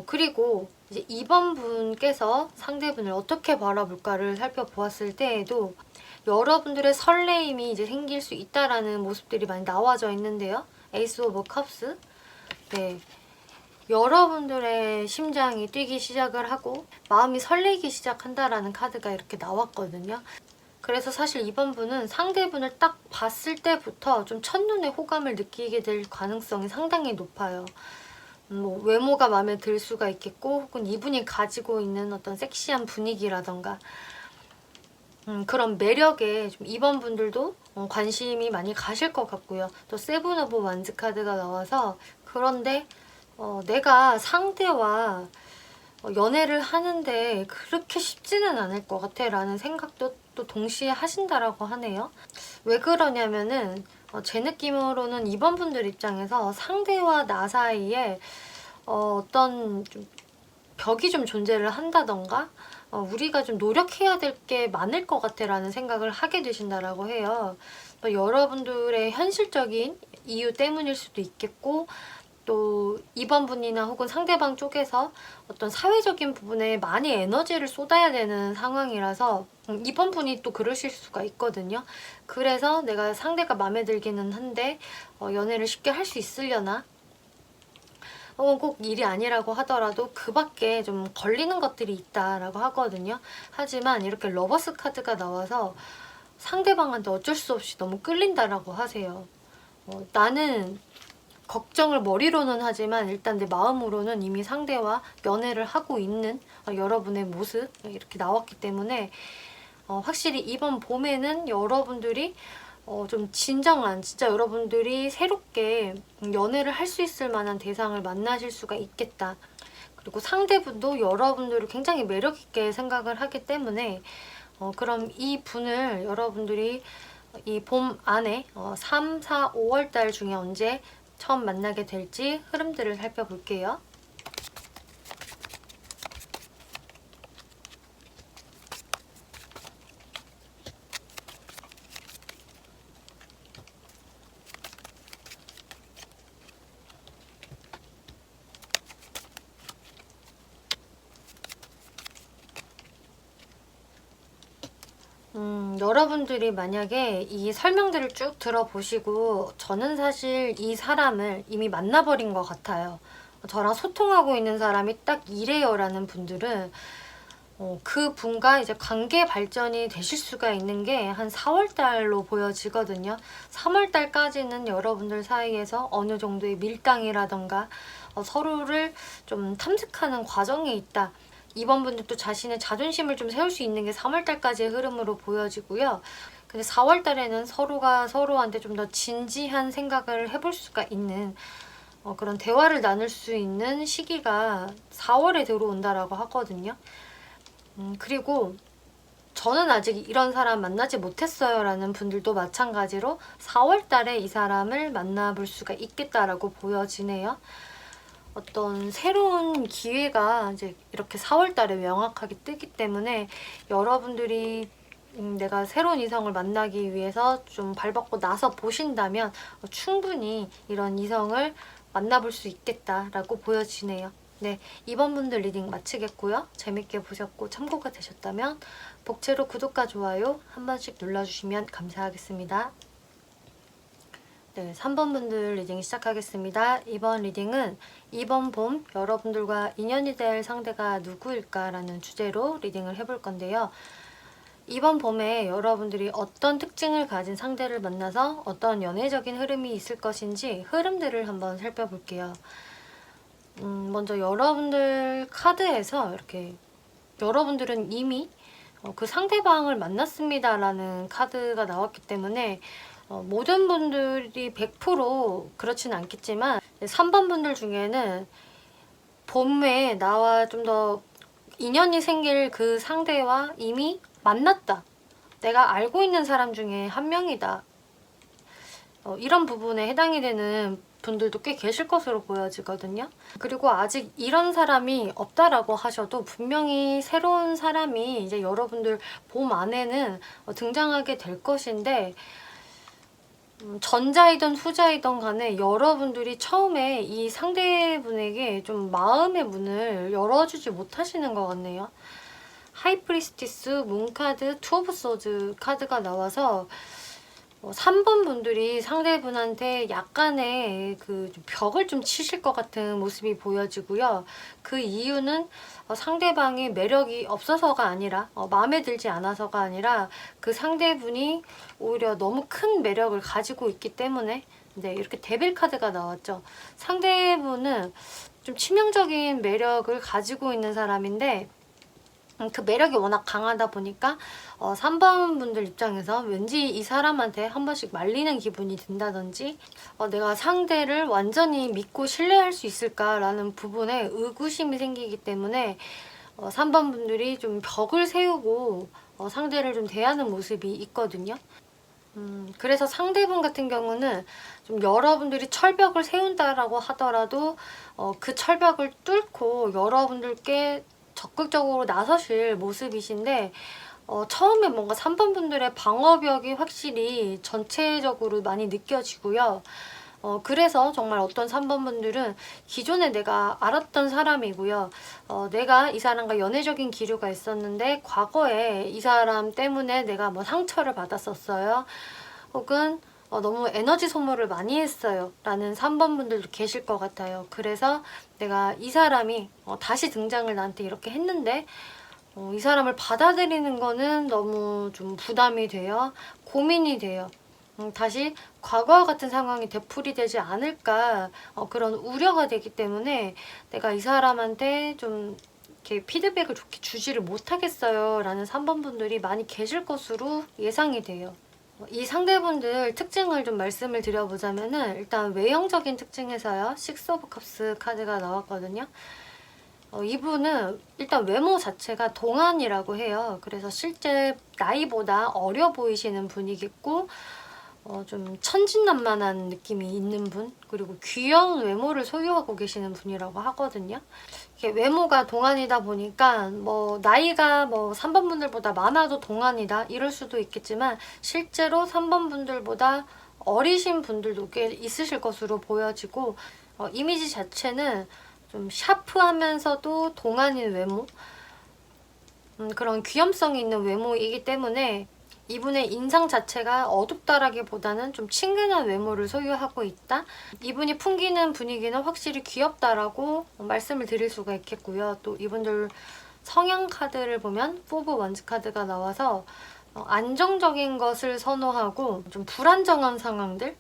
그리고 이제 이번 분께서 상대분을 어떻게 바라볼까를 살펴보았을 때에도 여러분들의 설레임이 이제 생길 수 있다라는 모습들이 많이 나와져 있는데요. 에이스 오브 컵스. 네. 여러분들의 심장이 뛰기 시작을 하고 마음이 설레기 시작한다라는 카드가 이렇게 나왔거든요. 그래서 사실 이번 분은 상대분을 딱 봤을 때부터 좀 첫눈에 호감을 느끼게 될 가능성이 상당히 높아요. 뭐 외모가 마음에 들 수가 있겠고 혹은 이분이 가지고 있는 어떤 섹시한 분위기라던가 그런 매력에 좀 이번 분들도 관심이 많이 가실 것 같고요. 또 세븐 오브 완즈 카드가 나와서 그런데 내가 상대와 연애를 하는데 그렇게 쉽지는 않을 것 같아 라는 생각도 또 동시에 하신다라고 하네요. 왜 그러냐면은 제 느낌으로는 이번 분들 입장에서 상대와 나 사이에 어떤 좀 벽이 좀 존재를 한다던가 우리가 좀 노력해야 될 게 많을 것 같아 라는 생각을 하게 되신다라고 해요. 여러분들의 현실적인 이유 때문일 수도 있겠고 또 2번 분이나 혹은 상대방 쪽에서 어떤 사회적인 부분에 많이 에너지를 쏟아야 되는 상황이라서 2번 분이 또 그러실 수가 있거든요. 그래서 내가 상대가 마음에 들기는 한데 연애를 쉽게 할 수 있으려나? 혹은 꼭 일이 아니라고 하더라도 그 밖에 좀 걸리는 것들이 있다라고 하거든요. 하지만 이렇게 러버스 카드가 나와서 상대방한테 어쩔 수 없이 너무 끌린다라고 하세요. 나는 걱정을 머리로는 하지만 일단 내 마음으로는 이미 상대와 연애를 하고 있는 여러분의 모습 이렇게 나왔기 때문에 확실히 이번 봄에는 여러분들이 좀 진정한 진짜 여러분들이 새롭게 연애를 할 수 있을 만한 대상을 만나실 수가 있겠다. 그리고 상대분도 여러분들을 굉장히 매력있게 생각을 하기 때문에 그럼 이 분을 여러분들이 이 봄 안에 3, 4, 5월 달 중에 언제 처음 만나게 될지 흐름들을 살펴볼게요. 여러분들이 만약에 이 설명들을 쭉 들어보시고 저는 사실 이 사람을 이미 만나버린 것 같아요. 저랑 소통하고 있는 사람이 딱 이래요 라는 분들은 그 분과 이제 관계 발전이 되실 수가 있는 게 한 4월 달로 보여지거든요. 3월 달까지는 여러분들 사이에서 어느 정도의 밀당이라던가 서로를 좀 탐색하는 과정이 있다. 이번 분들도 자신의 자존심을 좀 세울 수 있는 게 3월 달까지의 흐름으로 보여지고요. 근데 4월 달에는 서로가 서로한테 좀 더 진지한 생각을 해볼 수가 있는 그런 대화를 나눌 수 있는 시기가 4월에 들어온다라고 하거든요. 그리고 저는 아직 이런 사람 만나지 못했어요 라는 분들도 마찬가지로 4월 달에 이 사람을 만나볼 수가 있겠다라고 보여지네요. 어떤 새로운 기회가 이제 이렇게 4월 달에 명확하게 뜨기 때문에 여러분들이 내가 새로운 이성을 만나기 위해서 좀 발벗고 나서 보신다면 충분히 이런 이성을 만나볼 수 있겠다라고 보여지네요. 네, 이번 분들 리딩 마치겠고요. 재밌게 보셨고 참고가 되셨다면 복채로 구독과 좋아요 한 번씩 눌러주시면 감사하겠습니다. 네, 3번 분들 리딩 시작하겠습니다. 이번 리딩은 이번 봄 여러분들과 인연이 될 상대가 누구일까라는 주제로 리딩을 해볼 건데요. 이번 봄에 여러분들이 어떤 특징을 가진 상대를 만나서 어떤 연애적인 흐름이 있을 것인지 흐름들을 한번 살펴볼게요. 먼저 여러분들 카드에서 이렇게 여러분들은 이미 그 상대방을 만났습니다 라는 카드가 나왔기 때문에 모든 분들이 100% 그렇지는 않겠지만 3번 분들 중에는 봄에 나와 좀 더 인연이 생길 그 상대와 이미 만났다. 내가 알고 있는 사람 중에 한 명이다. 이런 부분에 해당이 되는 분들도 꽤 계실 것으로 보여지거든요. 그리고 아직 이런 사람이 없다라고 하셔도 분명히 새로운 사람이 이제 여러분들 봄 안에는 등장하게 될 것인데 전자이든 후자이든 간에 여러분들이 처음에 이 상대분에게 좀 마음의 문을 열어주지 못하시는 것 같네요. 하이프리스티스, 문카드, 투 오브 소드 카드가 나와서 3번 분들이 상대분한테 약간의 그 벽을 좀 치실 것 같은 모습이 보여지고요. 그 이유는 상대방의 매력이 없어서가 아니라 마음에 들지 않아서가 아니라 그 상대분이 오히려 너무 큰 매력을 가지고 있기 때문에 네, 이렇게 데빌 카드가 나왔죠. 상대분은 좀 치명적인 매력을 가지고 있는 사람인데 그 매력이 워낙 강하다 보니까 3번 분들 입장에서 왠지 이 사람한테 한 번씩 말리는 기분이 든다든지 내가 상대를 완전히 믿고 신뢰할 수 있을까라는 부분에 의구심이 생기기 때문에 3번 분들이 좀 벽을 세우고 상대를 좀 대하는 모습이 있거든요. 그래서 상대분 같은 경우는 좀 여러분들이 철벽을 세운다라고 하더라도 그 철벽을 뚫고 여러분들께 적극적으로 나서실 모습이신데 처음에 뭔가 3번 분들의 방어벽이 확실히 전체적으로 많이 느껴지고요. 그래서 정말 어떤 3번 분들은 기존에 내가 알았던 사람이고요. 내가 이 사람과 연애적인 기류가 있었는데 과거에 이 사람 때문에 내가 뭐 상처를 받았었어요. 혹은 너무 에너지 소모를 많이 했어요 라는 3번 분들도 계실 것 같아요. 그래서 내가 이 사람이 다시 등장을 나한테 이렇게 했는데 이 사람을 받아들이는 거는 너무 좀 부담이 돼요. 고민이 돼요. 다시 과거와 같은 상황이 되풀이되지 않을까 그런 우려가 되기 때문에 내가 이 사람한테 좀 이렇게 피드백을 좋게 주지를 못하겠어요 라는 3번 분들이 많이 계실 것으로 예상이 돼요. 이 상대분들 특징을 좀 말씀을 드려보자면은 일단 외형적인 특징에서요. 식스 오브 컵스 카드가 나왔거든요. 이분은 일단 외모 자체가 동안이라고 해요. 그래서 실제 나이보다 어려 보이시는 분이겠고 좀 천진난만한 느낌이 있는 분, 그리고 귀여운 외모를 소유하고 계시는 분이라고 하거든요. 이게 외모가 동안이다 보니까 뭐 나이가 뭐 3번 분들보다 많아도 동안이다 이럴 수도 있겠지만 실제로 3번 분들보다 어리신 분들도 꽤 있으실 것으로 보여지고 이미지 자체는 좀 샤프하면서도 동안인 외모, 그런 귀염성이 있는 외모이기 때문에 이분의 인상 자체가 어둡다라기보다는 좀 친근한 외모를 소유하고 있다. 이분이 풍기는 분위기는 확실히 귀엽다라고 말씀을 드릴 수가 있겠고요. 또 이분들 성향 카드를 보면 4 오브 원즈 카드가 나와서 안정적인 것을 선호하고 좀 불안정한 상황들,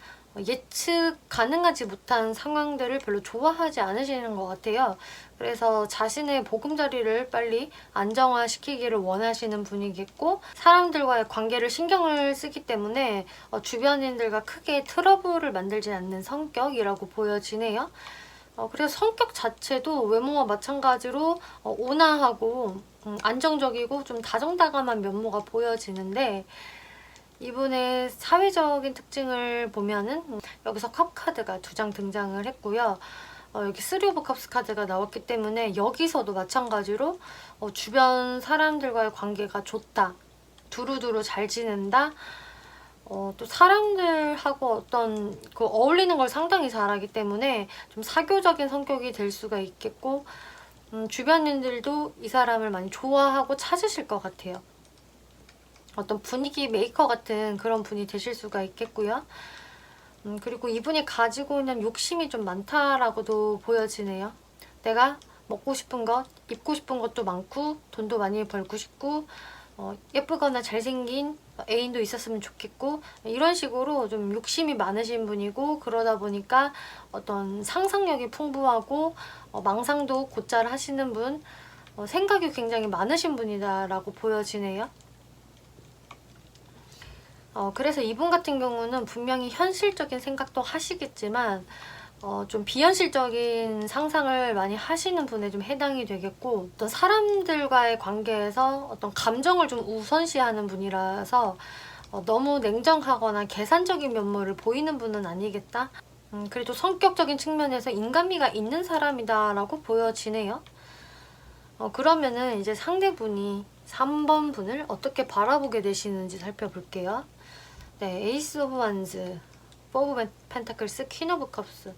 예측 가능하지 못한 상황들을 별로 좋아하지 않으시는 것 같아요. 그래서 자신의 보금자리를 빨리 안정화시키기를 원하시는 분이겠고 사람들과의 관계를 신경을 쓰기 때문에 주변인들과 크게 트러블을 만들지 않는 성격이라고 보여지네요. 그래서 성격 자체도 외모와 마찬가지로 온화하고 안정적이고 좀 다정다감한 면모가 보여지는데 이분의 사회적인 특징을 보면은 여기서 컵 카드가 2장 등장을 했고요. 여기 3 오브 컵스 카드가 나왔기 때문에 여기서도 마찬가지로 주변 사람들과의 관계가 좋다. 두루두루 잘 지낸다. 또 사람들하고 어떤 그 어울리는 걸 상당히 잘하기 때문에 좀 사교적인 성격이 될 수가 있겠고 주변인들도 이 사람을 많이 좋아하고 찾으실 것 같아요. 어떤 분위기 메이커 같은 그런 분이 되실 수가 있겠고요. 그리고 이분이 가지고 있는 욕심이 좀 많다라고도 보여지네요. 내가 먹고 싶은 것, 입고 싶은 것도 많고 돈도 많이 벌고 싶고 예쁘거나 잘생긴 애인도 있었으면 좋겠고 이런 식으로 좀 욕심이 많으신 분이고 그러다 보니까 어떤 상상력이 풍부하고 망상도 곧잘 하시는 분, 생각이 굉장히 많으신 분이다라고 보여지네요. 그래서 이분 같은 경우는 분명히 현실적인 생각도 하시겠지만 좀 비현실적인 상상을 많이 하시는 분에 좀 해당이 되겠고 어떤 사람들과의 관계에서 어떤 감정을 좀 우선시하는 분이라서 너무 냉정하거나 계산적인 면모를 보이는 분은 아니겠다. 그래도 성격적인 측면에서 인간미가 있는 사람이다라고 보여지네요. 그러면은 이제 상대분이 3번 분을 어떻게 바라보게 되시는지 살펴볼게요. 네, 에이스 오브 완즈, 4 오브 펜타클스, 퀸 오브 컵스.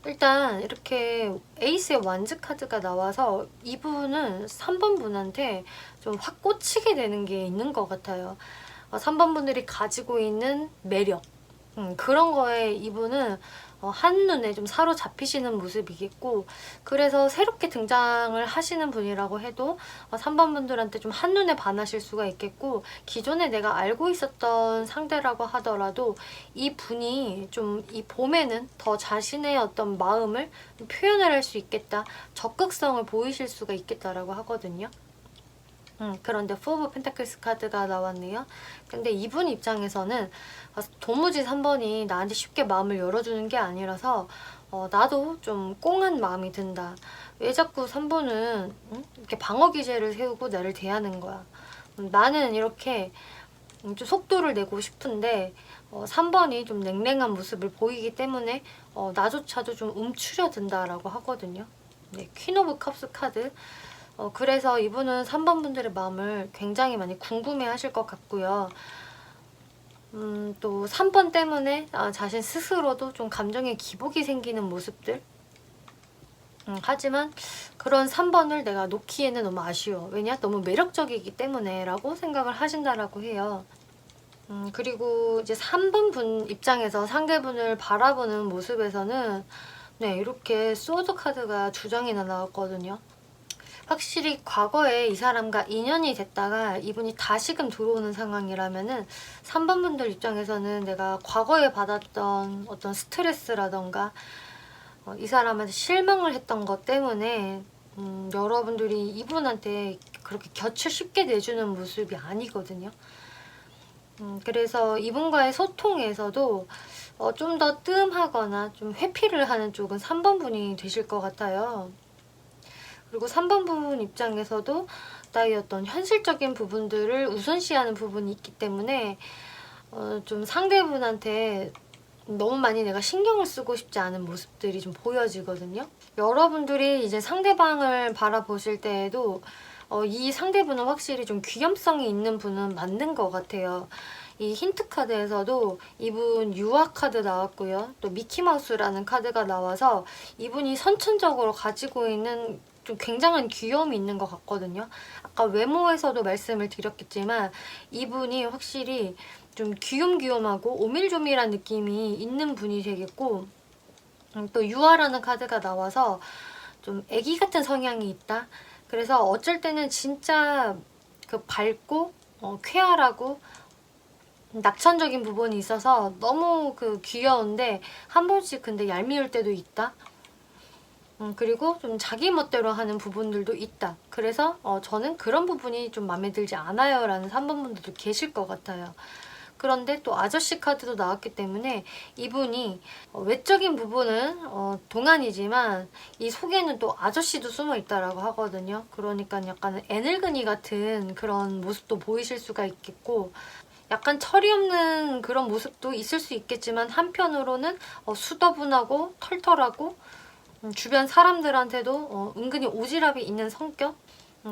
일단 이렇게 에이스의 완즈 카드가 나와서 이분은 3번 분한테 좀 확 꽂히게 되는 게 있는 것 같아요. 3번 분들이 가지고 있는 매력, 그런 거에 이분은 한눈에 좀 사로잡히시는 모습이겠고 그래서 새롭게 등장을 하시는 분이라고 해도 3번 분들한테 좀 한눈에 반하실 수가 있겠고 기존에 내가 알고 있었던 상대라고 하더라도 이 분이 좀 이 봄에는 더 자신의 어떤 마음을 표현을 할 수 있겠다, 적극성을 보이실 수가 있겠다라고 하거든요. 그런데 4 오브 펜타클스 카드가 나왔네요. 근데 이분 입장에서는 도무지 3번이 나한테 쉽게 마음을 열어주는 게 아니라서 나도 좀 꽁한 마음이 든다. 왜 자꾸 3번은 이렇게 방어 기제를 세우고 나를 대하는 거야. 나는 이렇게 좀 속도를 내고 싶은데 3번이 좀 냉랭한 모습을 보이기 때문에 나조차도 좀 움츠려든다라고 하거든요. 네, 퀸 오브 컵스 카드. 그래서 이분은 3번 분들의 마음을 굉장히 많이 궁금해 하실 것 같고요. 또 3번 때문에 자신 스스로도 좀 감정의 기복이 생기는 모습들. 하지만 그런 3번을 내가 놓기에는 너무 아쉬워. 왜냐? 너무 매력적이기 때문에 라고 생각을 하신다라고 해요. 그리고 이제 3번 분 입장에서 상대분을 바라보는 모습에서는 네, 이렇게 소드 카드가 2장이나 나왔거든요. 확실히 과거에 이 사람과 인연이 됐다가 이분이 다시금 들어오는 상황이라면은 3번 분들 입장에서는 내가 과거에 받았던 어떤 스트레스라던가 이 사람한테 실망을 했던 것 때문에 여러분들이 이분한테 그렇게 곁을 쉽게 내주는 모습이 아니거든요. 그래서 이분과의 소통에서도 좀 더 뜸하거나 좀 회피를 하는 쪽은 3번 분이 되실 것 같아요. 그리고 3번 분 입장에서도 나의 어떤 현실적인 부분들을 우선시하는 부분이 있기 때문에 좀 상대분한테 너무 많이 내가 신경을 쓰고 싶지 않은 모습들이 좀 보여지거든요. 여러분들이 이제 상대방을 바라보실 때에도 이 상대분은 확실히 좀 귀염성이 있는 분은 맞는 것 같아요. 이 힌트 카드에서도 이분 유아 카드 나왔고요. 또 미키마우스라는 카드가 나와서 이분이 선천적으로 가지고 있는 좀 굉장한 귀여움이 있는 것 같거든요. 아까 외모에서도 말씀을 드렸겠지만 이분이 확실히 좀 귀염귀염하고 오밀조밀한 느낌이 있는 분이 되겠고 또 유아라는 카드가 나와서 좀 애기 같은 성향이 있다. 그래서 어쩔 때는 진짜 그 밝고 쾌활하고 낙천적인 부분이 있어서 너무 그 귀여운데 한 번씩 근데 얄미울 때도 있다. 그리고 좀 자기 멋대로 하는 부분들도 있다. 그래서 저는 그런 부분이 좀 마음에 들지 않아요 라는 3번 분들도 계실 것 같아요. 그런데 또 아저씨 카드도 나왔기 때문에 이분이 외적인 부분은 동안이지만 이 속에는 또 아저씨도 숨어 있다라고 하거든요. 그러니까 약간 애늙은이 같은 그런 모습도 보이실 수가 있겠고 약간 철이 없는 그런 모습도 있을 수 있겠지만 한편으로는 수더분하고 털털하고 주변 사람들한테도 은근히 오지랖이 있는 성격?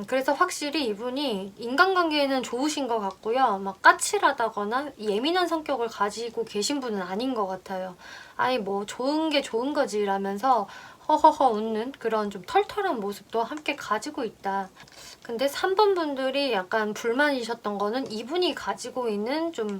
그래서 확실히 이분이 인간관계에는 좋으신 것 같고요. 막 까칠하다거나 예민한 성격을 가지고 계신 분은 아닌 것 같아요. 아니 뭐 좋은 게 좋은 거지 라면서 허허허 웃는 그런 좀 털털한 모습도 함께 가지고 있다. 근데 3번 분들이 약간 불만이셨던 거는 이분이 가지고 있는 좀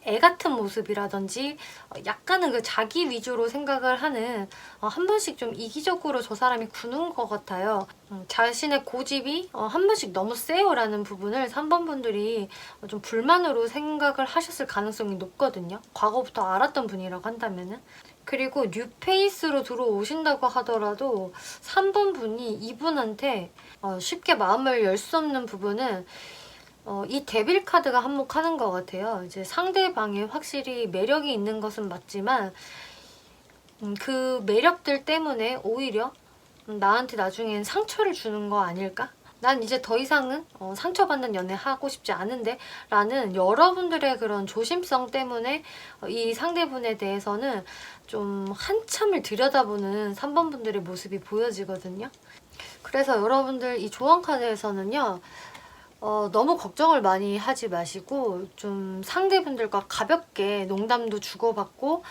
애 같은 모습이라든지 약간은 그 자기 위주로 생각을 하는 한 번씩 좀 이기적으로 저 사람이 구는 것 같아요. 자신의 고집이 한 번씩 너무 세요라는 부분을 3번 분들이 좀 불만으로 생각을 하셨을 가능성이 높거든요. 과거부터 알았던 분이라고 한다면은. 그리고 뉴페이스로 들어오신다고 하더라도 3번 분이 이분한테 쉽게 마음을 열 수 없는 부분은 이 데빌 카드가 한몫하는 것 같아요. 이제 상대방이 확실히 매력이 있는 것은 맞지만 그 매력들 때문에 오히려 나한테 나중엔 상처를 주는 거 아닐까? 난 이제 더 이상은 상처받는 연애 하고 싶지 않은데 라는 여러분들의 그런 조심성 때문에 이 상대분에 대해서는 좀 한참을 들여다보는 3번 분들의 모습이 보여지거든요. 그래서 여러분들 이 조언 카드에서는요. 너무 걱정을 많이 하지 마시고 좀 상대분들과 가볍게 농담도 주고받고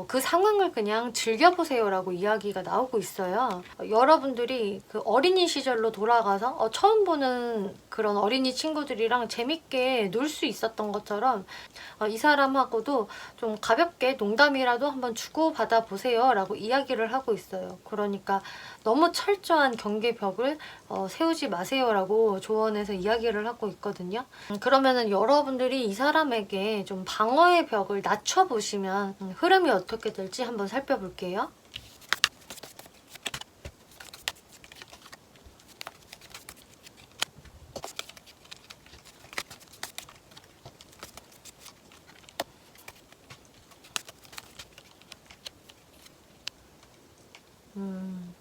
그 상황을 그냥 즐겨보세요 라고 이야기가 나오고 있어요. 여러분들이 그 어린이 시절로 돌아가서 처음 보는 그런 어린이 친구들이랑 재밌게 놀 수 있었던 것처럼 이 사람하고도 좀 가볍게 농담이라도 한번 주고받아 보세요 라고 이야기를 하고 있어요. 그러니까 너무 철저한 경계벽을 세우지 마세요 라고 조언해서 이야기를 하고 있거든요. 그러면은 여러분들이 이 사람에게 좀 방어의 벽을 낮춰보시면 흐름이 어떻게 될지 한번 살펴볼게요.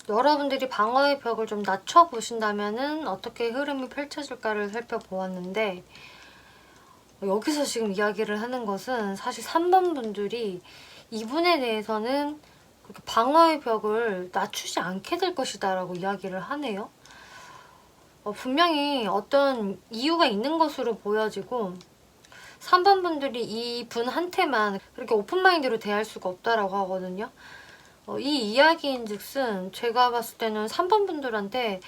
여러분들이 방어의 벽을 좀 낮춰보신다면은 어떻게 흐름이 펼쳐질까를 살펴보았는데 여기서 지금 이야기를 하는 것은 사실 3번 분들이 이분에 대해서는 그렇게 방어의 벽을 낮추지 않게 될 것이다 라고 이야기를 하네요. 분명히 어떤 이유가 있는 것으로 보여지고 3번 분들이 이 분한테만 그렇게 오픈마인드로 대할 수가 없다라고 하거든요. 이 이야기인 즉슨 제가 봤을 때는 3번 분들한테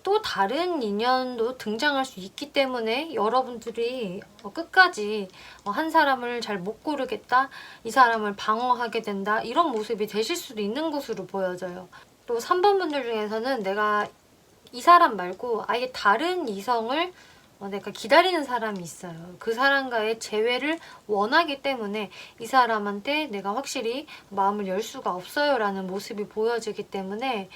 또 다른 인연도 등장할 수 있기 때문에 여러분들이 끝까지 한 사람을 잘 못 고르겠다, 이 사람을 방어하게 된다, 이런 모습이 되실 수도 있는 것으로 보여져요. 또 3번 분들 중에서는 내가 이 사람 말고 아예 다른 이성을 내가 기다리는 사람이 있어요. 그 사람과의 재회를 원하기 때문에 이 사람한테 내가 확실히 마음을 열 수가 없어요 라는 모습이 보여지기 때문에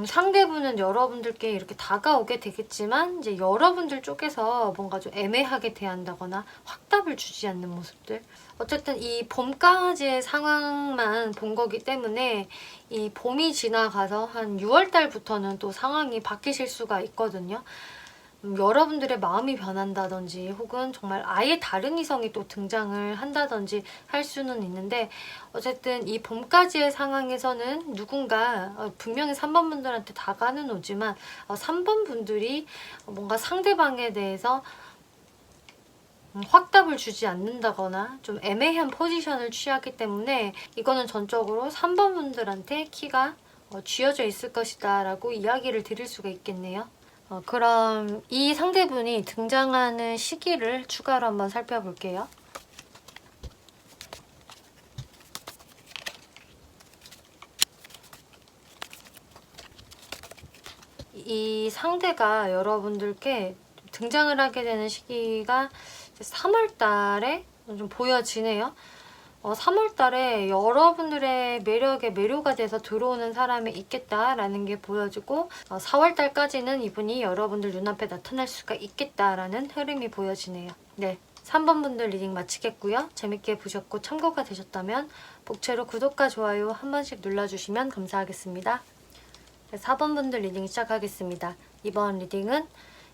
상대분은 여러분들께 이렇게 다가오게 되겠지만 이제 여러분들 쪽에서 뭔가 좀 애매하게 대한다거나 확답을 주지 않는 모습들. 어쨌든 이 봄까지의 상황만 본 거기 때문에 이 봄이 지나가서 한 6월 달부터는 또 상황이 바뀌실 수가 있거든요. 여러분들의 마음이 변한다든지 혹은 정말 아예 다른 이성이 또 등장을 한다든지 할 수는 있는데 어쨌든 이 봄까지의 상황에서는 누군가 분명히 3번 분들한테 다가는 오지만 3번 분들이 뭔가 상대방에 대해서 확답을 주지 않는다거나 좀 애매한 포지션을 취하기 때문에 이거는 전적으로 3번 분들한테 키가 쥐어져 있을 것이다 라고 이야기를 드릴 수가 있겠네요. 그럼 이 상대분이 등장하는 시기를 추가로 한번 살펴볼게요. 이 상대가 여러분들께 등장을 하게 되는 시기가 3월 달에 좀 보여지네요. 3월 달에 여러분들의 매력에 매료가 돼서 들어오는 사람이 있겠다라는 게 보여지고 4월 달까지는 이분이 여러분들 눈앞에 나타날 수가 있겠다라는 흐름이 보여지네요. 네, 3번 분들 리딩 마치겠고요. 재밌게 보셨고 참고가 되셨다면 복채로 구독과 좋아요 한 번씩 눌러주시면 감사하겠습니다. 4번 분들 리딩 시작하겠습니다. 이번 리딩은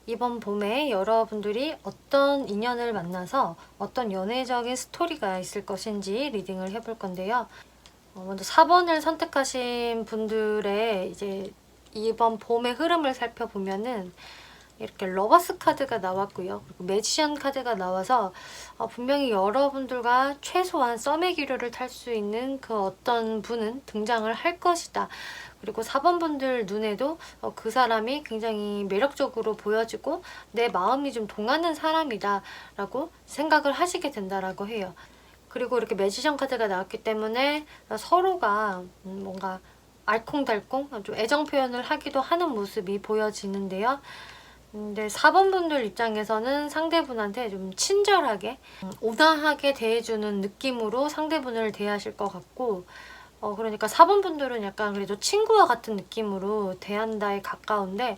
이번 봄에 여러분들이 어떤 인연을 만나서 어떤 연애적인 스토리가 있을 것인지 리딩을 해볼 건데요. 먼저 4번을 선택하신 분들의 이제 이번 봄의 흐름을 살펴보면은 이렇게 러버스 카드가 나왔고요. 그리고 매지션 카드가 나와서 분명히 여러분들과 최소한 썸의 기류를 탈 수 있는 그 어떤 분은 등장을 할 것이다. 그리고 4번 분들 눈에도 그 사람이 굉장히 매력적으로 보여지고 내 마음이 좀 동하는 사람이다 라고 생각을 하시게 된다라고 해요. 그리고 이렇게 매지션 카드가 나왔기 때문에 서로가 뭔가 알콩달콩 좀 애정 표현을 하기도 하는 모습이 보여지는데요. 근데 4번 분들 입장에서는 상대분한테 좀 친절하게 온화하게 대해주는 느낌으로 상대분을 대하실 것 같고 그러니까 4번 분들은 약간 그래도 친구와 같은 느낌으로 대한다에 가까운데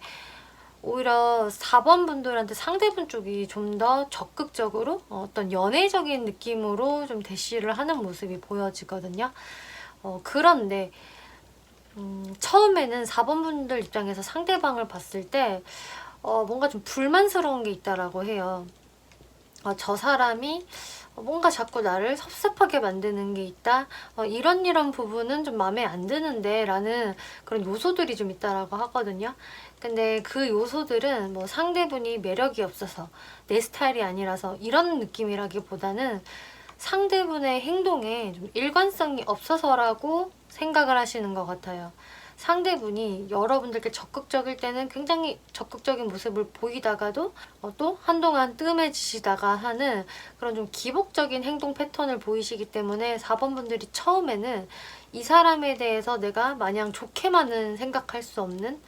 오히려 4번 분들한테 상대분 쪽이 좀 더 적극적으로 어떤 연애적인 느낌으로 좀 대시를 하는 모습이 보여지거든요. 그런데 처음에는 4번 분들 입장에서 상대방을 봤을 때 뭔가 좀 불만스러운 게 있다라고 해요. 저 사람이 뭔가 자꾸 나를 섭섭하게 만드는 게 있다. 이런 부분은 좀 마음에 안 드는데 라는 그런 요소들이 좀 있다라고 하거든요. 근데 그 요소들은 뭐 상대분이 매력이 없어서 내 스타일이 아니라서 이런 느낌이라기보다는 상대분의 행동에 좀 일관성이 없어서라고 생각을 하시는 것 같아요. 상대분이 여러분들께 적극적일 때는 굉장히 적극적인 모습을 보이다가도 또 한동안 뜸해지시다가 하는 그런 좀 기복적인 행동 패턴을 보이시기 때문에 4번 분들이 처음에는 이 사람에 대해서 내가 마냥 좋게만은 생각할 수 없는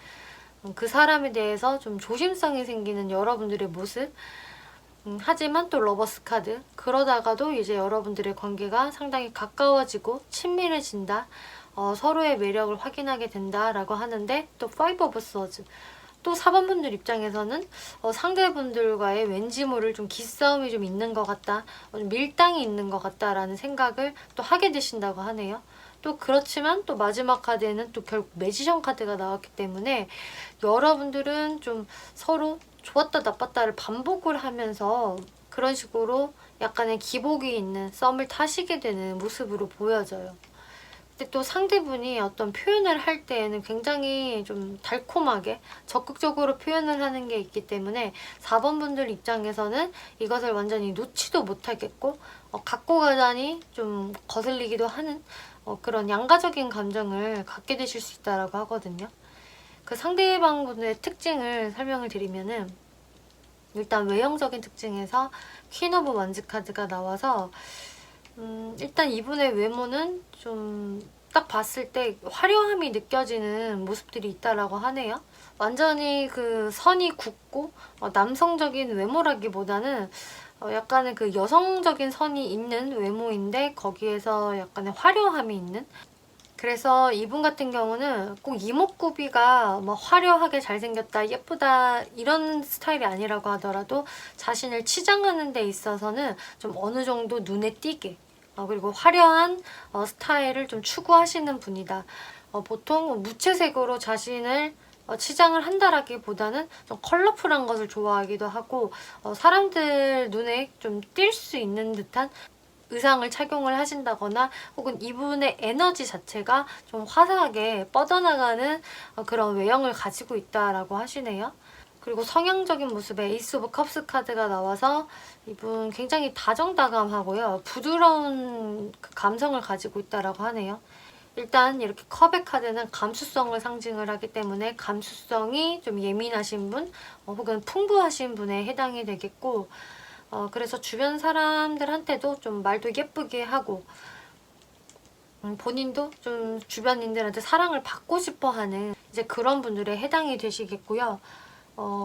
그 사람에 대해서 좀 조심성이 생기는 여러분들의 모습. 하지만 또 러버스 카드, 그러다가도 이제 여러분들의 관계가 상당히 가까워지고 친밀해진다, 서로의 매력을 확인하게 된다라고 하는데, 또 5 of Swords, 또 4번 분들 입장에서는 상대분들과의 왠지 모를 좀 기싸움이 좀 있는 것 같다, 좀 밀당이 있는 것 같다라는 생각을 또 하게 되신다고 하네요. 또 그렇지만 또 마지막 카드에는 또 결국 매지션 카드가 나왔기 때문에 여러분들은 좀 서로 좋았다 나빴다를 반복을 하면서 그런 식으로 약간의 기복이 있는 썸을 타시게 되는 모습으로 보여져요. 근데 또 상대분이 어떤 표현을 할 때에는 굉장히 좀 달콤하게 적극적으로 표현을 하는 게 있기 때문에 4번 분들 입장에서는 이것을 완전히 놓지도 못하겠고 갖고 가자니 좀 거슬리기도 하는 그런 양가적인 감정을 갖게 되실 수 있다고 하거든요. 그 상대방 분의 특징을 설명을 드리면은 일단 외형적인 특징에서 퀸 오브 원즈 카드가 나와서 일단 이분의 외모는 좀 딱 봤을 때 화려함이 느껴지는 모습들이 있다라고 하네요. 완전히 그 선이 굽고 남성적인 외모라기보다는 약간의 그 여성적인 선이 있는 외모인데 거기에서 약간의 화려함이 있는, 그래서 이분 같은 경우는 꼭 이목구비가 뭐 화려하게 잘생겼다, 예쁘다 이런 스타일이 아니라고 하더라도 자신을 치장하는 데 있어서는 좀 어느 정도 눈에 띄게 그리고 화려한 스타일을 좀 추구하시는 분이다. 보통 무채색으로 자신을 치장을 한다라기보다는 좀 컬러풀한 것을 좋아하기도 하고 사람들 눈에 좀 띌 수 있는 듯한 의상을 착용을 하신다거나 혹은 이분의 에너지 자체가 좀 화사하게 뻗어나가는 그런 외형을 가지고 있다라고 하시네요. 그리고 성향적인 모습에 에이스 오브 컵스 카드가 나와서 이분 굉장히 다정다감하고요. 부드러운 그 감성을 가지고 있다라고 하네요. 일단 이렇게 컵의 카드는 감수성을 상징을 하기 때문에 감수성이 좀 예민하신 분 혹은 풍부하신 분에 해당이 되겠고, 그래서 주변 사람들한테도 좀 말도 예쁘게 하고 본인도 좀 주변인들한테 사랑을 받고 싶어하는 이제 그런 분들에 해당이 되시겠고요.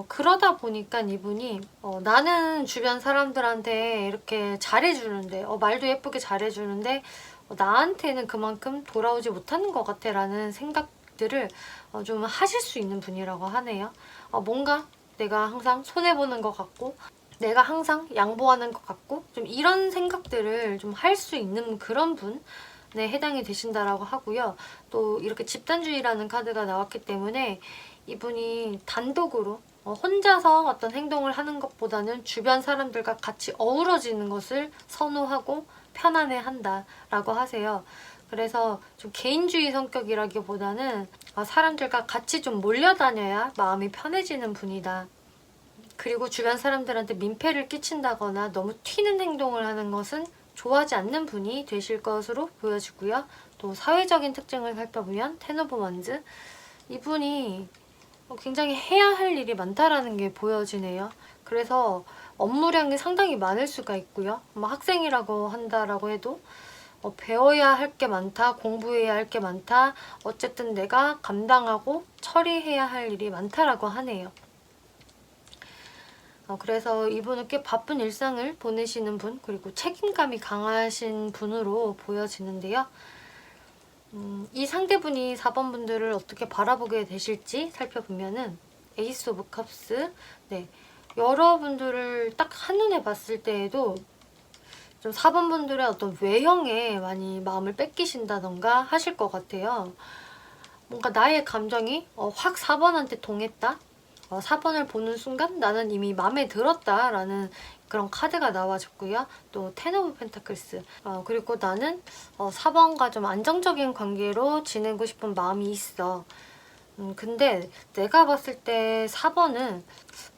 그러다 보니까 이분이 나는 주변 사람들한테 이렇게 잘해주는데 말도 예쁘게 잘해주는데 나한테는 그만큼 돌아오지 못하는 것 같아 라는 생각들을 좀 하실 수 있는 분이라고 하네요. 뭔가 내가 항상 손해보는 것 같고 내가 항상 양보하는 것 같고 좀 이런 생각들을 좀 할 수 있는 그런 분에 해당이 되신다라고 하고요. 또 이렇게 집단주의라는 카드가 나왔기 때문에 이분이 단독으로 혼자서 어떤 행동을 하는 것보다는 주변 사람들과 같이 어우러지는 것을 선호하고 편안해한다라고 하세요. 그래서 좀 개인주의 성격이라기보다는 사람들과 같이 좀 몰려다녀야 마음이 편해지는 분이다. 그리고 주변 사람들한테 민폐를 끼친다거나 너무 튀는 행동을 하는 것은 좋아하지 않는 분이 되실 것으로 보여지고요. 또 사회적인 특징을 살펴보면 텐 오브 원즈, 이분이 굉장히 해야 할 일이 많다라는 게 보여지네요. 그래서 업무량이 상당히 많을 수가 있고요. 학생이라고 한다라고 해도 배워야 할 게 많다, 공부해야 할 게 많다, 어쨌든 내가 감당하고 처리해야 할 일이 많다라고 하네요. 그래서 이분은 꽤 바쁜 일상을 보내시는 분, 그리고 책임감이 강하신 분으로 보여지는데요. 이 상대분이 4번 분들을 어떻게 바라보게 되실지 살펴보면은 에이스 오브 컵스, 네, 여러분들을 딱 한눈에 봤을 때에도 좀 4번 분들의 어떤 외형에 많이 마음을 뺏기신다던가 하실 것 같아요. 뭔가 나의 감정이 확 4번한테 동했다? 4번을 보는 순간 나는 이미 마음에 들었다 라는 그런 카드가 나와줬고요. 또 텐 오브 펜타클스, 그리고 나는 4번과 좀 안정적인 관계로 지내고 싶은 마음이 있어. 근데 내가 봤을 때 4번은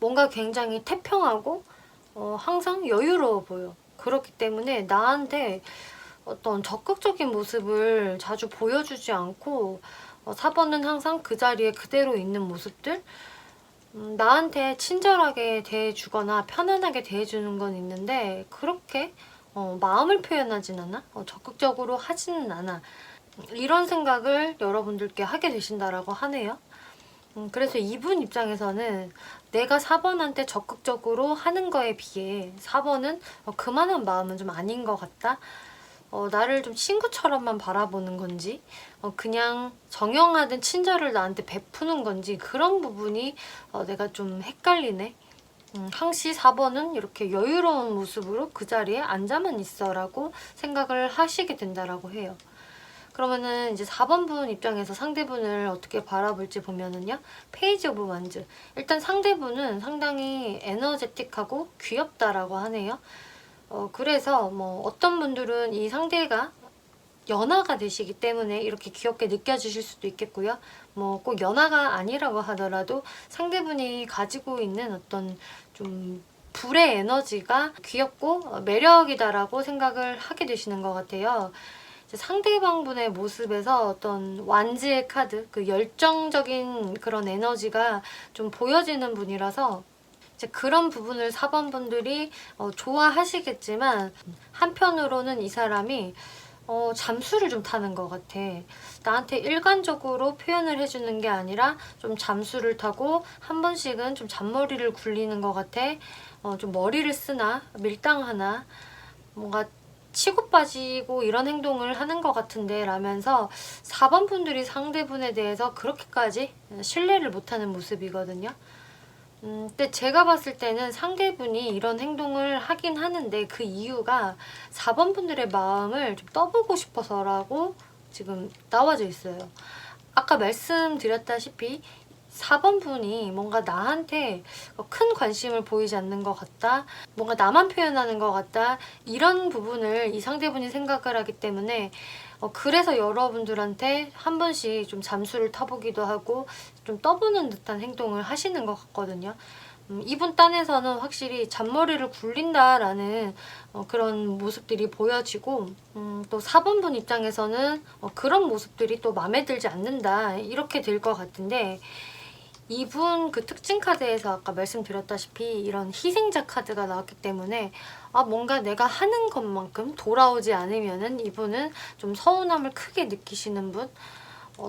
뭔가 굉장히 태평하고 항상 여유로워 보여. 그렇기 때문에 나한테 어떤 적극적인 모습을 자주 보여주지 않고 4번은 항상 그 자리에 그대로 있는 모습들, 나한테 친절하게 대해주거나 편안하게 대해주는 건 있는데 그렇게 마음을 표현하진 않아? 적극적으로 하지는 않아. 이런 생각을 여러분들께 하게 되신다라고 하네요. 그래서 이분 입장에서는 내가 4번한테 적극적으로 하는 거에 비해 4번은 그만한 마음은 좀 아닌 것 같다. 나를 좀 친구처럼만 바라보는 건지 그냥 정형화된 친절을 나한테 베푸는 건지 그런 부분이 내가 좀 헷갈리네. 항시 4번은 이렇게 여유로운 모습으로 그 자리에 앉아만 있어 라고 생각을 하시게 된다라고 해요. 그러면은 이제 4번 분 입장에서 상대분을 어떻게 바라볼지 보면은요. 페이지 오브 원즈. 일단 상대분은 상당히 에너제틱하고 귀엽다라고 하네요. 그래서 뭐 어떤 분들은 이 상대가 연하가 되시기 때문에 이렇게 귀엽게 느껴지실 수도 있겠고요. 뭐 꼭 연하가 아니라고 하더라도 상대분이 가지고 있는 어떤 좀 불의 에너지가 귀엽고 매력이다라고 생각을 하게 되시는 것 같아요. 상대방분의 모습에서 어떤 완지의 카드, 그 열정적인 그런 에너지가 좀 보여지는 분이라서 이제 그런 부분을 4번 분들이 좋아하시겠지만, 한편으로는 이 사람이 잠수를 좀 타는 것 같아. 나한테 일관적으로 표현을 해주는 게 아니라 좀 잠수를 타고 한 번씩은 좀 잔머리를 굴리는 것 같아. 좀 머리를 쓰나 밀당하나 뭔가 치고 빠지고 이런 행동을 하는 것 같은데 라면서 4번 분들이 상대분에 대해서 그렇게까지 신뢰를 못하는 모습이거든요. 근데 제가 봤을 때는 상대분이 이런 행동을 하긴 하는데 그 이유가 4번 분들의 마음을 좀 떠보고 싶어서라고 지금 나와져 있어요. 아까 말씀드렸다시피 4번 분이 뭔가 나한테 큰 관심을 보이지 않는 것 같다, 뭔가 나만 표현하는 것 같다, 이런 부분을 이 상대분이 생각을 하기 때문에 그래서 여러분들한테 한 번씩 좀 잠수를 타보기도 하고 좀 떠보는 듯한 행동을 하시는 것 같거든요. 이분 딴에서는 확실히 잔머리를 굴린다라는 그런 모습들이 보여지고, 또 4번 분 입장에서는 그런 모습들이 또 마음에 들지 않는다, 이렇게 될 것 같은데, 이분 그 특징 카드에서 아까 말씀드렸다시피 이런 희생자 카드가 나왔기 때문에 뭔가 내가 하는 것만큼 돌아오지 않으면은 이분은 좀 서운함을 크게 느끼시는 분,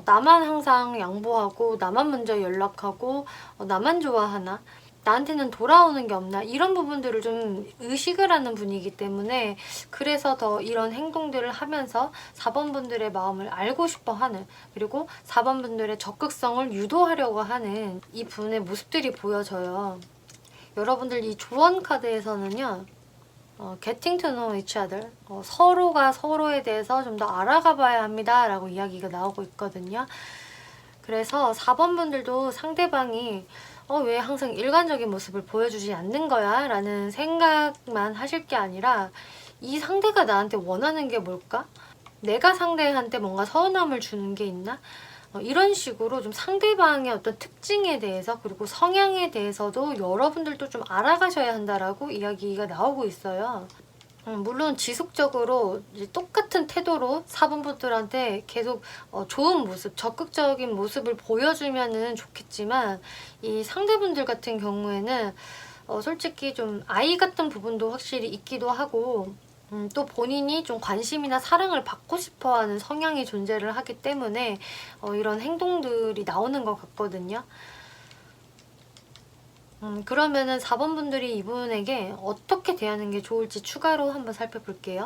나만 항상 양보하고 나만 먼저 연락하고 나만 좋아하나, 나한테는 돌아오는 게 없나, 이런 부분들을 좀 의식을 하는 분이기 때문에 그래서 더 이런 행동들을 하면서 4번 분들의 마음을 알고 싶어 하는, 그리고 4번 분들의 적극성을 유도하려고 하는 이 분의 모습들이 보여져요. 여러분들 이 조언 카드에서는요, getting to know each other, 서로가 서로에 대해서 좀 더 알아가 봐야 합니다 라고 이야기가 나오고 있거든요. 그래서 4번 분들도 상대방이 왜 항상 일관적인 모습을 보여주지 않는 거야? 라는 생각만 하실 게 아니라, 이 상대가 나한테 원하는 게 뭘까? 내가 상대한테 뭔가 서운함을 주는 게 있나? 이런 식으로 좀 상대방의 어떤 특징에 대해서, 그리고 성향에 대해서도 여러분들도 좀 알아가셔야 한다라고 이야기가 나오고 있어요. 물론 지속적으로 이제 똑같은 태도로 4번 분들한테 계속 좋은 모습, 적극적인 모습을 보여주면은 좋겠지만, 이 상대분들 같은 경우에는 솔직히 좀 아이 같은 부분도 확실히 있기도 하고, 또 본인이 좀 관심이나 사랑을 받고 싶어하는 성향이 존재를 하기 때문에 이런 행동들이 나오는 것 같거든요. 그러면은 4번 분들이 이분에게 어떻게 대하는 게 좋을지 추가로 한번 살펴볼게요.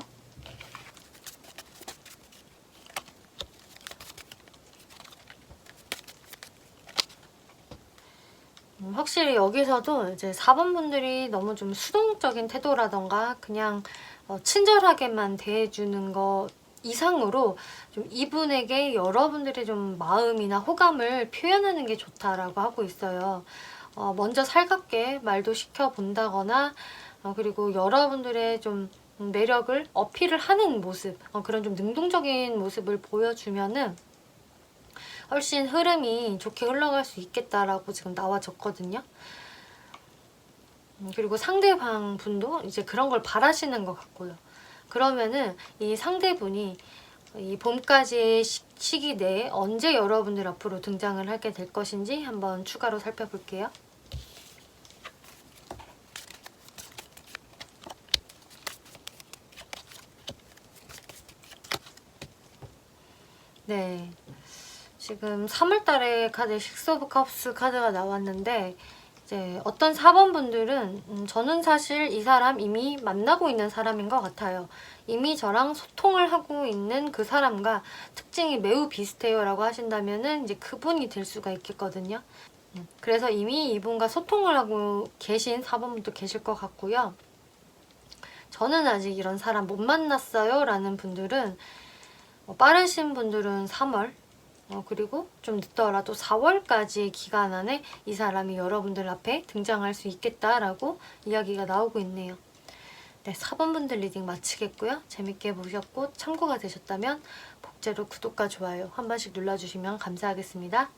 확실히 여기서도 이제 4번 분들이 너무 좀 수동적인 태도라던가 그냥 친절하게만 대해주는 거 이상으로 좀 이분에게 여러분들의 좀 마음이나 호감을 표현하는 게 좋다라고 하고 있어요. 먼저 살갑게 말도 시켜본다거나, 그리고 여러분들의 좀 매력을 어필을 하는 모습, 그런 좀 능동적인 모습을 보여주면은 훨씬 흐름이 좋게 흘러갈 수 있겠다라고 지금 나와졌거든요. 그리고 상대방 분도 이제 그런 걸 바라시는 것 같고요. 그러면은 이 상대분이 이 봄까지의 시기 내에 언제 여러분들 앞으로 등장을 하게 될 것인지 한번 추가로 살펴볼게요. 네, 지금 3월달에 카드 6 오브 컵스 카드가 나왔는데, 이제 어떤 4번 분들은 저는 사실 이 사람 이미 만나고 있는 사람인 것 같아요. 이미 저랑 소통을 하고 있는 그 사람과 특징이 매우 비슷해요 라고 하신다면은 이제 그분이 될 수가 있겠거든요. 그래서 이미 이분과 소통을 하고 계신 4번 분도 계실 것 같고요. 저는 아직 이런 사람 못 만났어요 라는 분들은, 빠르신 분들은 3월, 그리고 좀 늦더라도 4월까지의 기간 안에 이 사람이 여러분들 앞에 등장할 수 있겠다라고 이야기가 나오고 있네요. 네, 4번분들 리딩 마치겠고요. 재밌게 보셨고 참고가 되셨다면 복제로 구독과 좋아요 한 번씩 눌러주시면 감사하겠습니다.